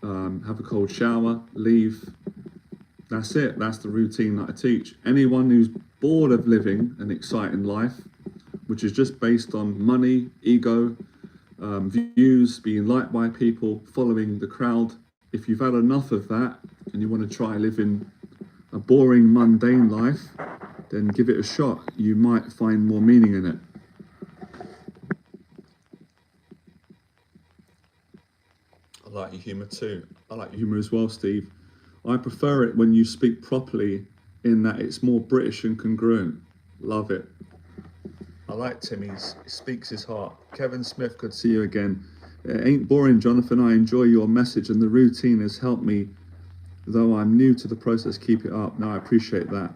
have a cold shower, leave. That's it, that's the routine that I teach. Anyone who's bored of living an exciting life, which is just based on money, ego, views, being liked by people, following the crowd. If you've had enough of that and you want to try living a boring, mundane life, then give it a shot. You might find more meaning in it. I like your humour too. I like your humour as well, Steve. I prefer it when you speak properly, in that it's more British and congruent. Love it. I like Timmy's, he speaks his heart. Kevin Smith, good to see you again. It ain't boring, Jonathan. I enjoy your message and the routine has helped me, though I'm new to the process. Keep it up. No, I appreciate that.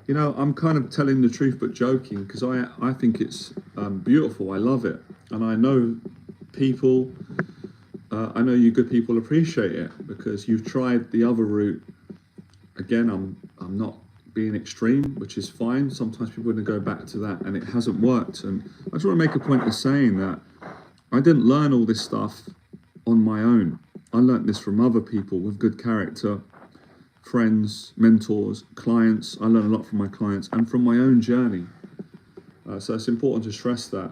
You know, I'm kind of telling the truth but joking, because I think it's beautiful. I love it. And I know people, I know you good people appreciate it because you've tried the other route. Again, I'm not being extreme, which is fine. Sometimes people are going to go back to that and it hasn't worked. And I just want to make a point of saying that I didn't learn all this stuff on my own. I learned this from other people with good character, friends, mentors, clients. I learn a lot from my clients and from my own journey. So it's important to stress that.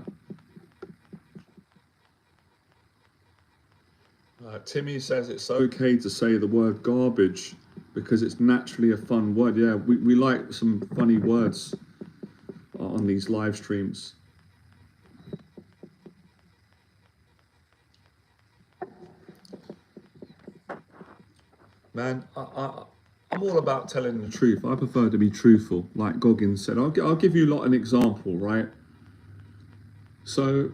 Timmy says it's okay to say the word garbage because it's naturally a fun word. Yeah, we like some funny words on these live streams. Man, I'm all about telling the truth. I prefer to be truthful, like Goggins said. I'll give you an example, right? So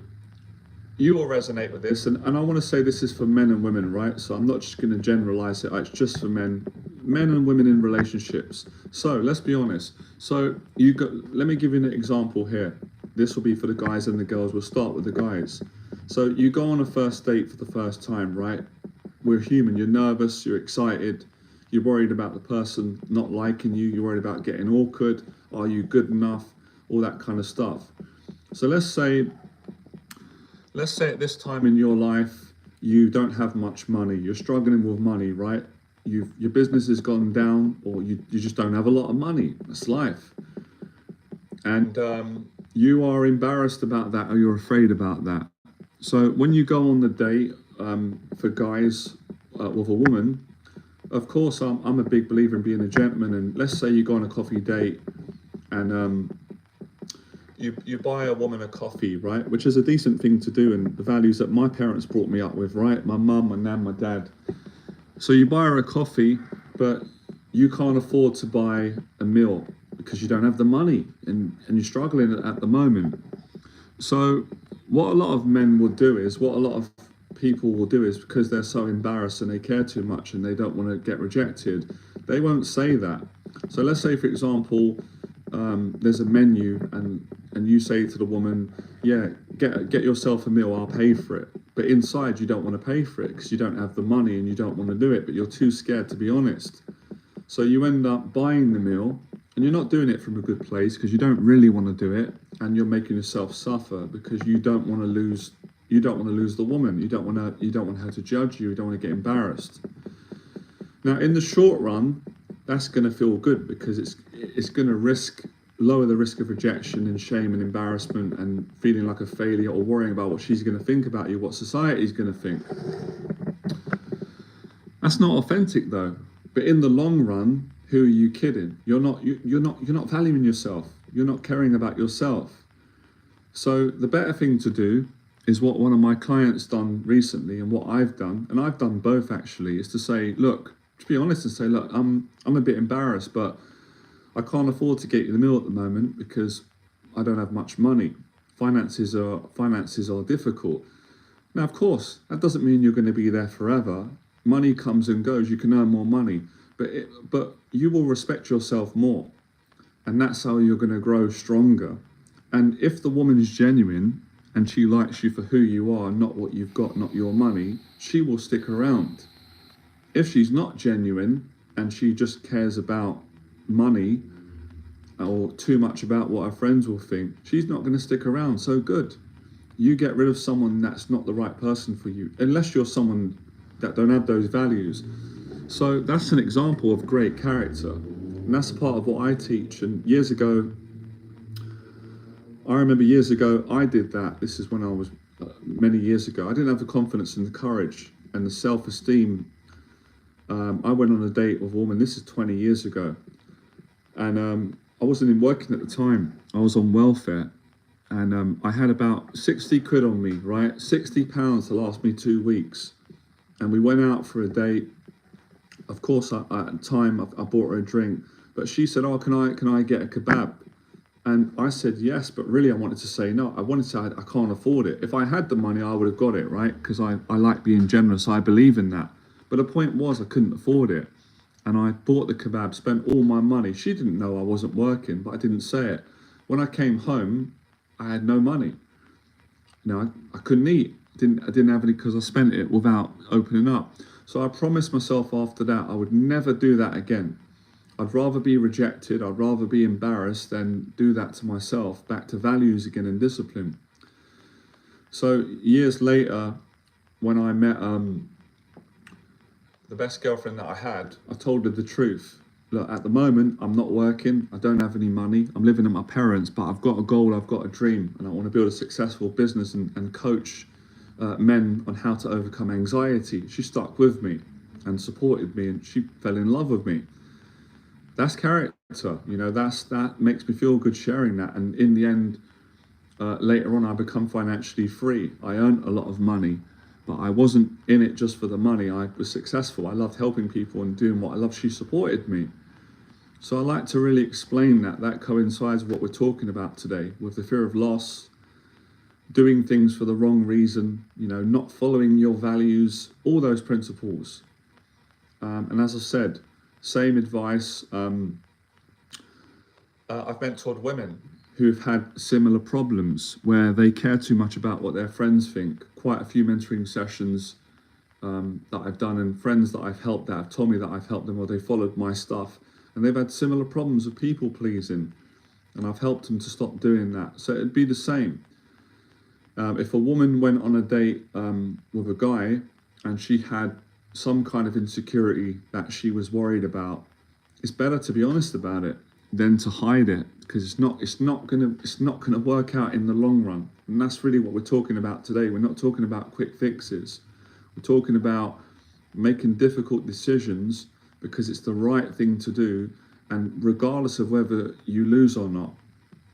you will resonate with this, and I want to say this is for men and women, right? So I'm not just going to generalize it. It's just for men and women in relationships. So let's be honest. So let me give you an example here. This will be for the guys and the girls. We'll start with the guys. So you go on a first date for the first time, right? We're human. You're nervous, you're excited, you're worried about the person not liking you, you're worried about getting awkward, are you good enough, all that kind of stuff. So let's say at this time in your life, you don't have much money, you're struggling with money, right? Your business has gone down, or you just don't have a lot of money. That's life. And you are embarrassed about that, or you're afraid about that. So when you go on the date, for guys with a woman, of course, I'm a big believer in being a gentleman. And let's say you go on a coffee date and you buy a woman a coffee, right? Which is a decent thing to do, and the values that my parents brought me up with, right? My mum, my nan, my dad. So you buy her a coffee, but you can't afford to buy a meal because you don't have the money and you're struggling at the moment. So what a lot of men will do is, what a lot of people will do is, because they're so embarrassed and they care too much and they don't want to get rejected, they won't say that. So let's say, for example, there's a menu and you say to the woman, yeah, get yourself a meal, I'll pay for it. But inside you don't want to pay for it because you don't have the money and you don't want to do it, but you're too scared to be honest. So you end up buying the meal, and you're not doing it from a good place because you don't really want to do it, and you're making yourself suffer because you don't want to lose the woman. You don't want her to judge you. You don't want to get embarrassed. Now, in the short run, that's going to feel good because it's going to lower the risk of rejection and shame and embarrassment and feeling like a failure or worrying about what she's going to think about you, what society's going to think. That's not authentic though. But in the long run, who are you kidding? You're not valuing yourself. You're not caring about yourself. So the better thing to do is what one of my clients done recently, and what I've done, and I've done both actually, is to say, look, to be honest and say, look, I'm a bit embarrassed, but I can't afford to get you the meal at the moment because I don't have much money. Finances are difficult. Now, of course, that doesn't mean you're going to be there forever. Money comes and goes. You can earn more money, but you will respect yourself more, and that's how you're going to grow stronger. And if the woman is genuine and she likes you for who you are, not what you've got, not your money, she will stick around. If she's not genuine and she just cares about money or too much about what her friends will think, she's not going to stick around. So good. You get rid of someone that's not the right person for you, unless you're someone that don't have those values. So that's an example of great character. And that's part of what I teach. And years ago, I remember years ago, I did that. This is when I was many years ago. I didn't have the confidence and the courage and the self-esteem. I went on a date with a woman, this is 20 years ago. And I wasn't in working at the time. I was on welfare. And I had about 60 quid on me, right? £60 to last me 2 weeks. And we went out for a date. Of course, at the time, I bought her a drink. But she said, oh, can I get a kebab? And I said yes, but really I wanted to say no. I wanted to say I can't afford it. If I had the money, I would have got it, right? Because I like being generous. I believe in that. But the point was I couldn't afford it. And I bought the kebab, spent all my money. She didn't know I wasn't working, but I didn't say it. When I came home, I had no money. I couldn't eat. I didn't have any because I spent it without opening up. So I promised myself after that I would never do that again. I'd rather be rejected, I'd rather be embarrassed than do that to myself. Back to values again and discipline. So years later, when I met the best girlfriend that I had, I told her the truth. Look, at the moment, I'm not working, I don't have any money, I'm living at my parents', but I've got a goal, I've got a dream, and I want to build a successful business and coach men on how to overcome anxiety. She stuck with me and supported me, and she fell in love with me. That's character, that makes me feel good sharing that. And in the end, later on, I become financially free. I earned a lot of money, but I wasn't in it just for the money. I was successful. I loved helping people and doing what I loved. She supported me. So I like to really explain that. That coincides with what we're talking about today, with the fear of loss, doing things for the wrong reason, not following your values, all those principles. And as I said, same advice. I've mentored women who've had similar problems where they care too much about what their friends think. Quite a few mentoring sessions that I've done, and friends that I've helped that have told me that I've helped them or they followed my stuff, and they've had similar problems of people pleasing, and I've helped them to stop doing that. So it'd be the same. If a woman went on a date with a guy and she had some kind of insecurity that she was worried about, it's better to be honest about it than to hide it, because it's not gonna work out in the long run. And that's really what we're talking about today. We're not talking about quick fixes. We're talking about making difficult decisions because it's the right thing to do, and regardless of whether you lose or not.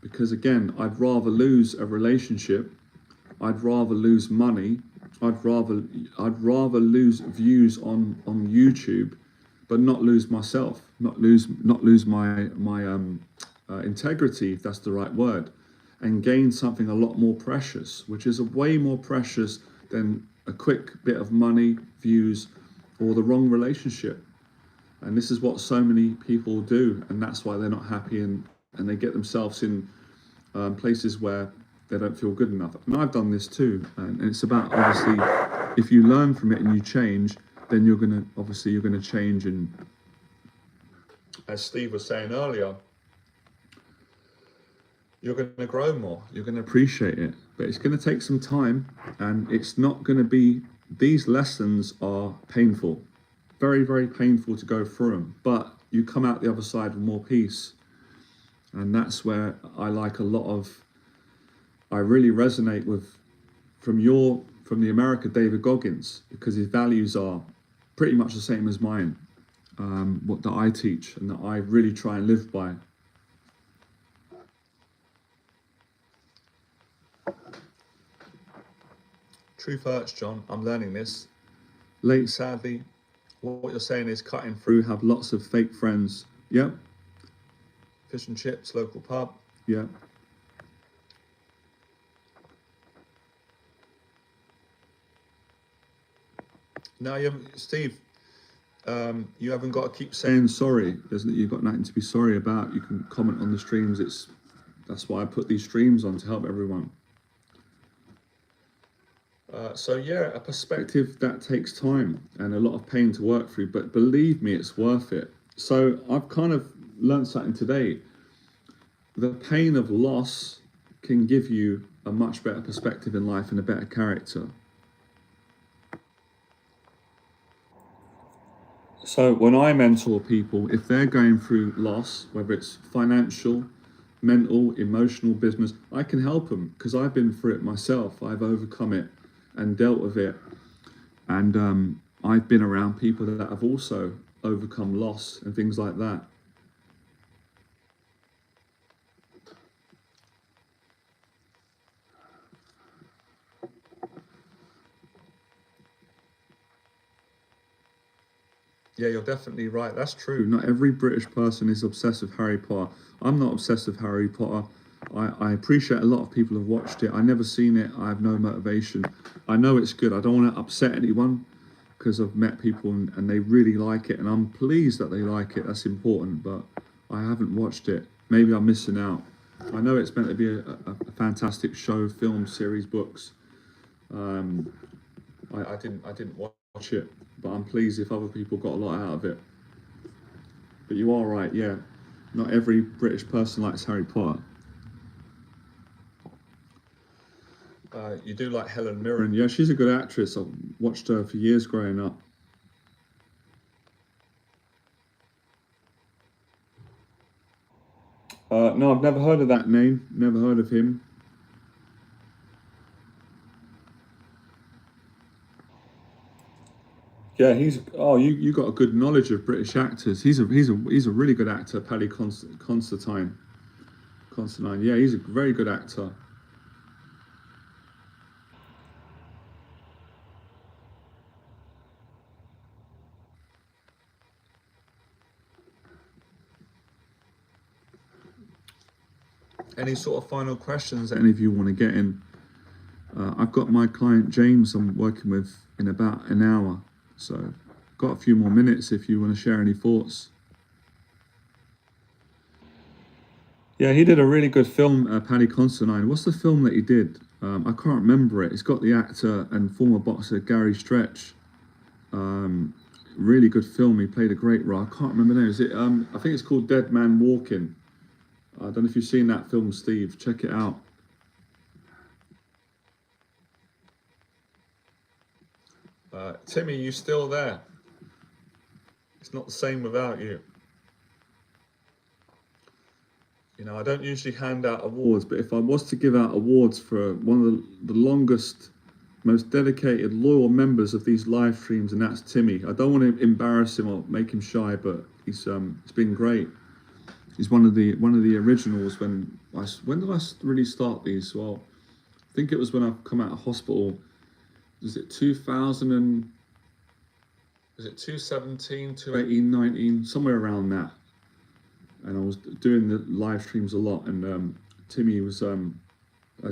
Because again, I'd rather lose a relationship, I'd rather lose money, I'd rather lose views on YouTube, but not lose myself, not lose my integrity, if that's the right word, and gain something a lot more precious, which is way more precious than a quick bit of money, views, or the wrong relationship. And this is what so many people do, and that's why they're not happy, and they get themselves in places where they don't feel good enough. And I've done this too, and it's about, obviously, if you learn from it and you change, then you're gonna change. And as Steve was saying earlier, you're gonna grow more, you're gonna appreciate it, but it's gonna take some time, and it's not gonna be, these lessons are painful, very, very painful to go through them, but you come out the other side with more peace. And that's where I really resonate with, from the America, David Goggins, because his values are pretty much the same as mine, what that I teach and that I really try and live by. Truth hurts, John. I'm learning this. Late, sadly. What you're saying is cutting through, have lots of fake friends. Yep. Fish and chips, local pub. Yep. No, you haven't, Steve. You haven't got to keep saying sorry. You've got nothing to be sorry about. You can comment on the streams. That's why I put these streams on, to help everyone. So yeah, a perspective that takes time and a lot of pain to work through, but believe me, it's worth it. So I've kind of learned something today. The pain of loss can give you a much better perspective in life and a better character. So when I mentor people, if they're going through loss, whether it's financial, mental, emotional, business, I can help them because I've been through it myself. I've overcome it and dealt with it. And I've been around people that have also overcome loss and things like that. Yeah, you're definitely right. That's true. Not every British person is obsessed with Harry Potter. I'm not obsessed with Harry Potter. I appreciate a lot of people have watched it. I never seen it. I have no motivation. I know it's good. I don't want to upset anyone because I've met people and they really like it. And I'm pleased that they like it. That's important. But I haven't watched it. Maybe I'm missing out. I know it's meant to be a fantastic show, film, series, books. I didn't watch it, but I'm pleased if other people got a lot out of it. But you are right, yeah. Not every British person likes Harry Potter. You do like Helen Mirren. Yeah, she's a good actress. I've watched her for years growing up. No, I've never heard of that name. Never heard of him. Yeah, you got a good knowledge of British actors. He's a really good actor, Paddy Constantine. Constantine. Yeah, he's a very good actor. Any sort of final questions that any of you want to get in? I've got my client James I'm working with in about an hour, so got a few more minutes if you want to share any thoughts. Yeah, he did a really good film, Paddy Constantine. What's the film that he did? I can't remember it. It's got the actor and former boxer Gary Stretch. Really good film. He played a great role. I can't remember the name. Is it? I think it's called Dead Man Walking. I don't know if you've seen that film, Steve. Check it out. Timmy, you still there? It's not the same without you. You know, I don't usually hand out awards, but if I was to give out awards for one of the longest, most dedicated, loyal members of these live streams, and that's Timmy. I don't want to embarrass him or make him shy, but it's been great. He's one of the originals. When did I really start these? Well, I think it was when I come out of hospital. Was it 2000 and was it 2017, 2018, 19, somewhere around that? And I was doing the live streams a lot, and Timmy has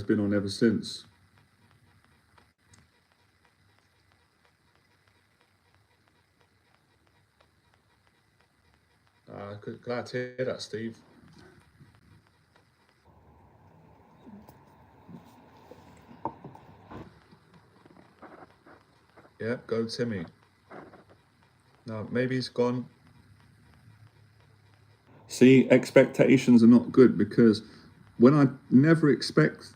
been on ever since. Glad to hear that, Steve. Yeah, go Timmy. No, maybe he's gone. See, expectations are not good because when I never expect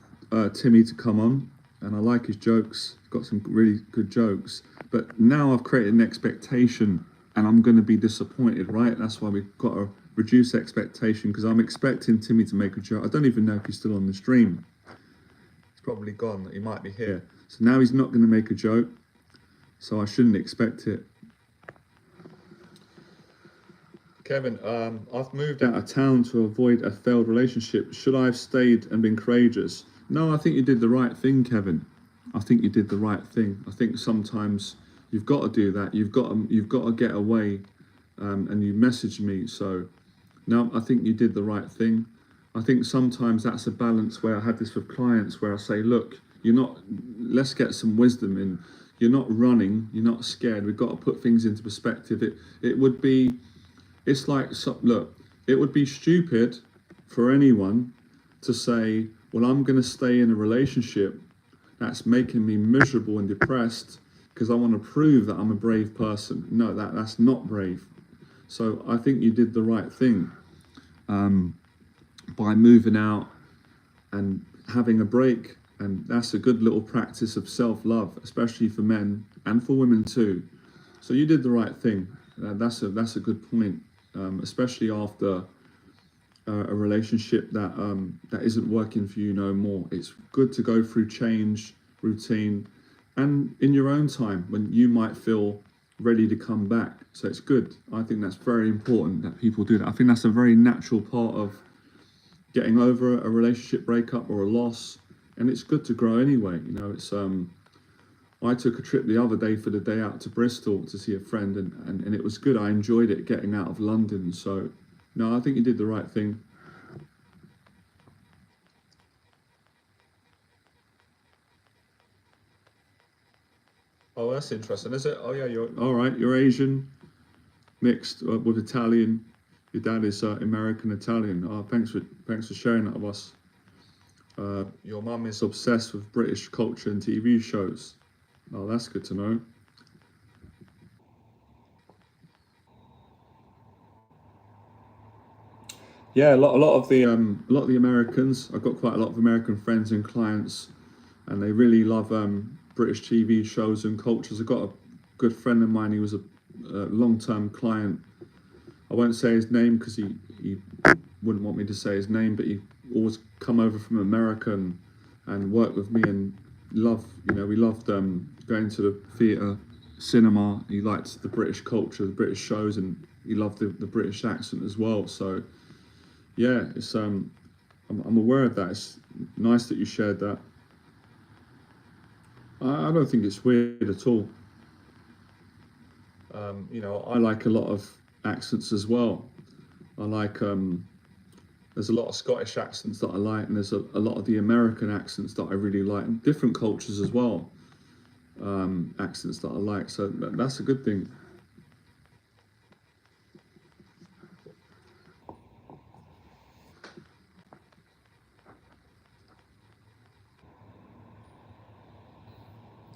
Timmy to come on, and I like his jokes, he's got some really good jokes, but now I've created an expectation and I'm going to be disappointed, right? That's why we've got to reduce expectation because I'm expecting Timmy to make a joke. I don't even know if he's still on the stream. He's probably gone. He might be here. So now he's not going to make a joke, so I shouldn't expect it. Kevin, I've moved out of town to avoid a failed relationship. Should I have stayed and been courageous? No, I think you did the right thing, Kevin. I think you did the right thing. I think sometimes you've got to do that. You've got to get away, and you messaged me. So, no, I think you did the right thing. I think sometimes that's a balance where I had this with clients where I say, look, you're not. Let's get some wisdom in. you're not running, you're not scared. We've got to put things into perspective. It would be, it's like, so, look, it would be stupid for anyone to say, well, I'm going to stay in a relationship that's making me miserable and depressed because I want to prove that I'm a brave person. No, that's not brave. So I think you did the right thing by moving out and having a break. And that's a good little practice of self-love, especially for men and for women too. So you did the right thing. That's a good point, especially after a relationship that isn't working for you no more. It's good to go through change, routine, and in your own time when you might feel ready to come back. So it's good. I think that's very important that people do that. I think that's a very natural part of getting over a relationship breakup or a loss, and it's good to grow anyway. You know, it's I took a trip the other day for the day out to Bristol to see a friend, and it was good. I enjoyed it getting out of London. So no, I think you did the right thing. Oh, that's interesting, is it? Oh yeah, you're all right. You're Asian mixed with Italian. Your dad is American Italian. Oh, thanks for sharing that with us. Your mum is obsessed with British culture and TV shows. Oh, that's good to know. Yeah, a lot of the Americans. I've got quite a lot of American friends and clients, and they really love British TV shows and cultures. I've got a good friend of mine. He was a long-term client. I won't say his name because he wouldn't want me to say his name, but he always come over from America and worked with me and we loved going to the theatre, cinema. He liked the British culture, the British shows, and he loved the British accent as well. So yeah, it's I'm aware of that. It's nice that you shared that. I don't think it's weird at all. You know, I like a lot of accents as well. I like there's a lot of Scottish accents that I like, and there's a lot of the American accents that I really like, and different cultures as well. Accents that I like, so that's a good thing.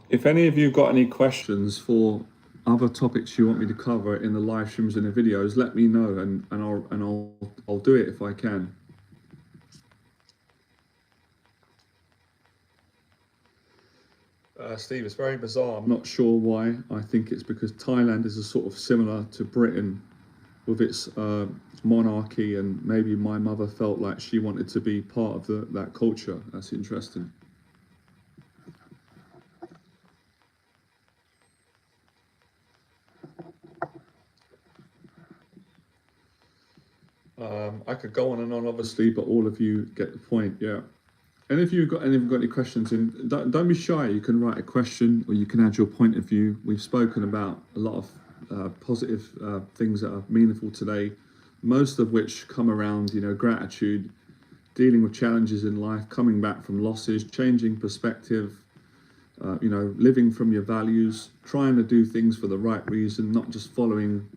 If any of you got any questions for other topics you want me to cover in the live streams and the videos, let me know, and I'll do it if I can. Steve, it's very bizarre. I'm not sure why. I think it's because Thailand is a sort of similar to Britain with its monarchy, and maybe my mother felt like she wanted to be part of that culture. That's interesting. I could go on and on, obviously, but all of you get the point. Yeah. And if you've got any questions, and don't be shy. You can write a question, or you can add your point of view. We've spoken about a lot of positive things that are meaningful today, most of which come around, you know, gratitude, dealing with challenges in life, coming back from losses, changing perspective, you know, living from your values, trying to do things for the right reason, not just following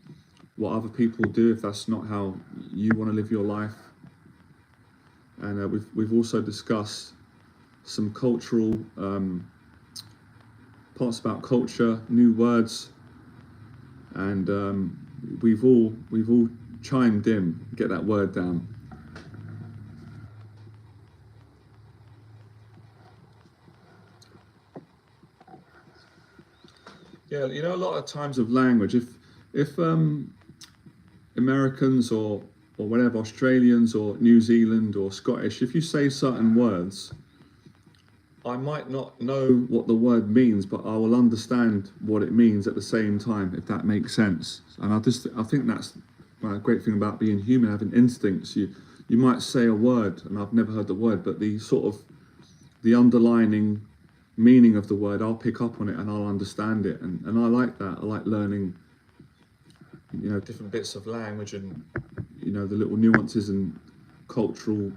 what other people do if that's not how you want to live your life. And we've also discussed some cultural parts about culture, new words, and we've all chimed in. Get that word down. Yeah, you know, a lot of times of language, if Americans or whatever, Australians or New Zealand or Scottish, if you say certain words, I might not know what the word means, but I will understand what it means at the same time, if that makes sense. And I think that's a great thing about being human, having instincts. You might say a word, and I've never heard the word, but the sort of the underlining meaning of the word, I'll pick up on it and I'll understand it, and I like that. I like learning, you know, different bits of language and, you know, the little nuances and cultural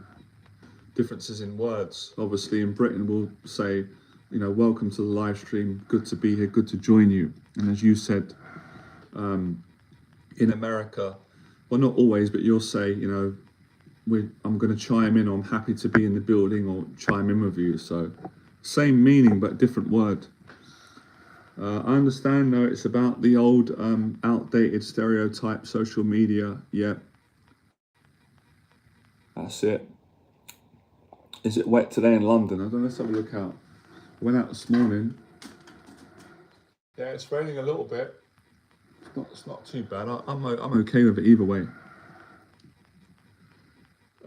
differences in words. Obviously, in Britain, we'll say welcome to the live stream. Good to be here. Good to join you. And as you said, in America, well, not always, but you'll say, I'm going to chime in, or I'm happy to be in the building, or chime in with you. So same meaning, but different word. I understand, though, it's about the old outdated stereotype, social media. Yeah, that's it. Is it wet today in London? I don't know, let's have a look out. I went out this morning. Yeah, it's raining a little bit. It's not too bad. I'm okay with it either way.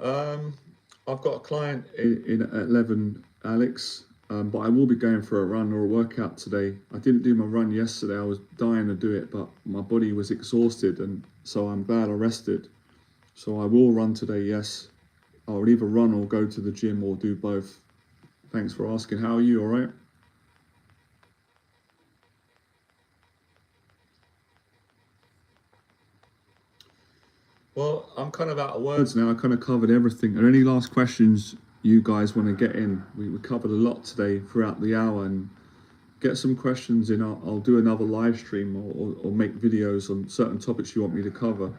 I've got a client in at 11, Alex, but I will be going for a run or a workout today. I didn't do my run yesterday. I was dying to do it, but my body was exhausted, and so I'm glad I rested. So I will run today, yes. I'll either run or go to the gym or do both. Thanks for asking. How are you? All right? Well, I'm kind of out of words now. I kind of covered everything. Are there any last questions you guys want to get in? We covered a lot today throughout the hour, and get some questions in. I'll do another live stream or make videos on certain topics you want me to cover.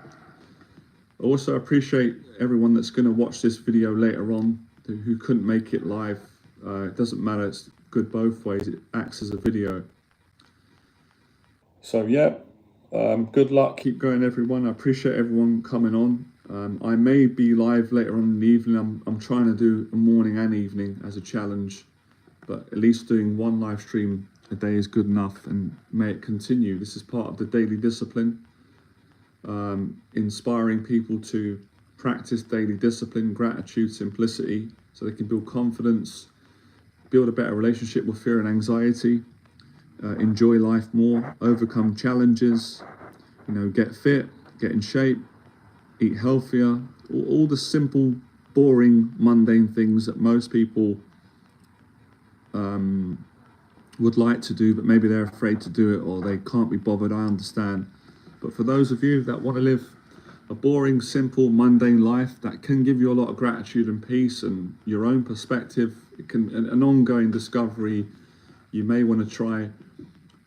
I also appreciate everyone that's going to watch this video later on who couldn't make it live. It doesn't matter. It's good both ways. It acts as a video. So yeah, good luck. Keep going, everyone. I appreciate everyone coming on. I may be live later on in the evening. I'm trying to do a morning and evening as a challenge, but at least doing one live stream a day is good enough, and may it continue. This is part of the daily discipline, inspiring people to practice daily discipline, gratitude, simplicity, so they can build confidence, build a better relationship with fear and anxiety, enjoy life more, overcome challenges, get fit, get in shape, eat healthier, all the simple, boring, mundane things that most people would like to do, but maybe they're afraid to do it, or they can't be bothered. I understand. But for those of you that want to live a boring, simple, mundane life that can give you a lot of gratitude and peace and your own perspective, it can an ongoing discovery. You may want to try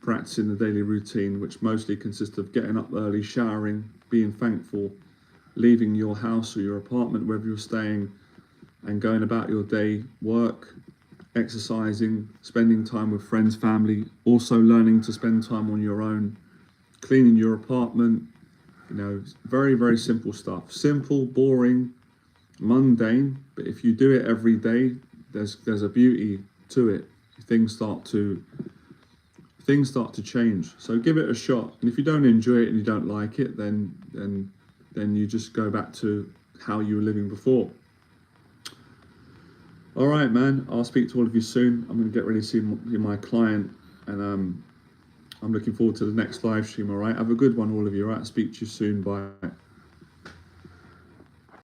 practicing the daily routine, which mostly consists of getting up early, showering, being thankful, leaving your house or your apartment, wherever you're staying, and going about your day, work, exercising, spending time with friends, family, also learning to spend time on your own, cleaning your apartment, very, very simple stuff. Simple, boring, mundane, but if you do it every day, there's a beauty to it. Things start to change. So give it a shot. And if you don't enjoy it and you don't like it, then you just go back to how you were living before. All right, man. I'll speak to all of you soon. I'm going to get ready to see my client, and I'm looking forward to the next live stream. All right. Have a good one, all of you. All right. Speak to you soon. Bye.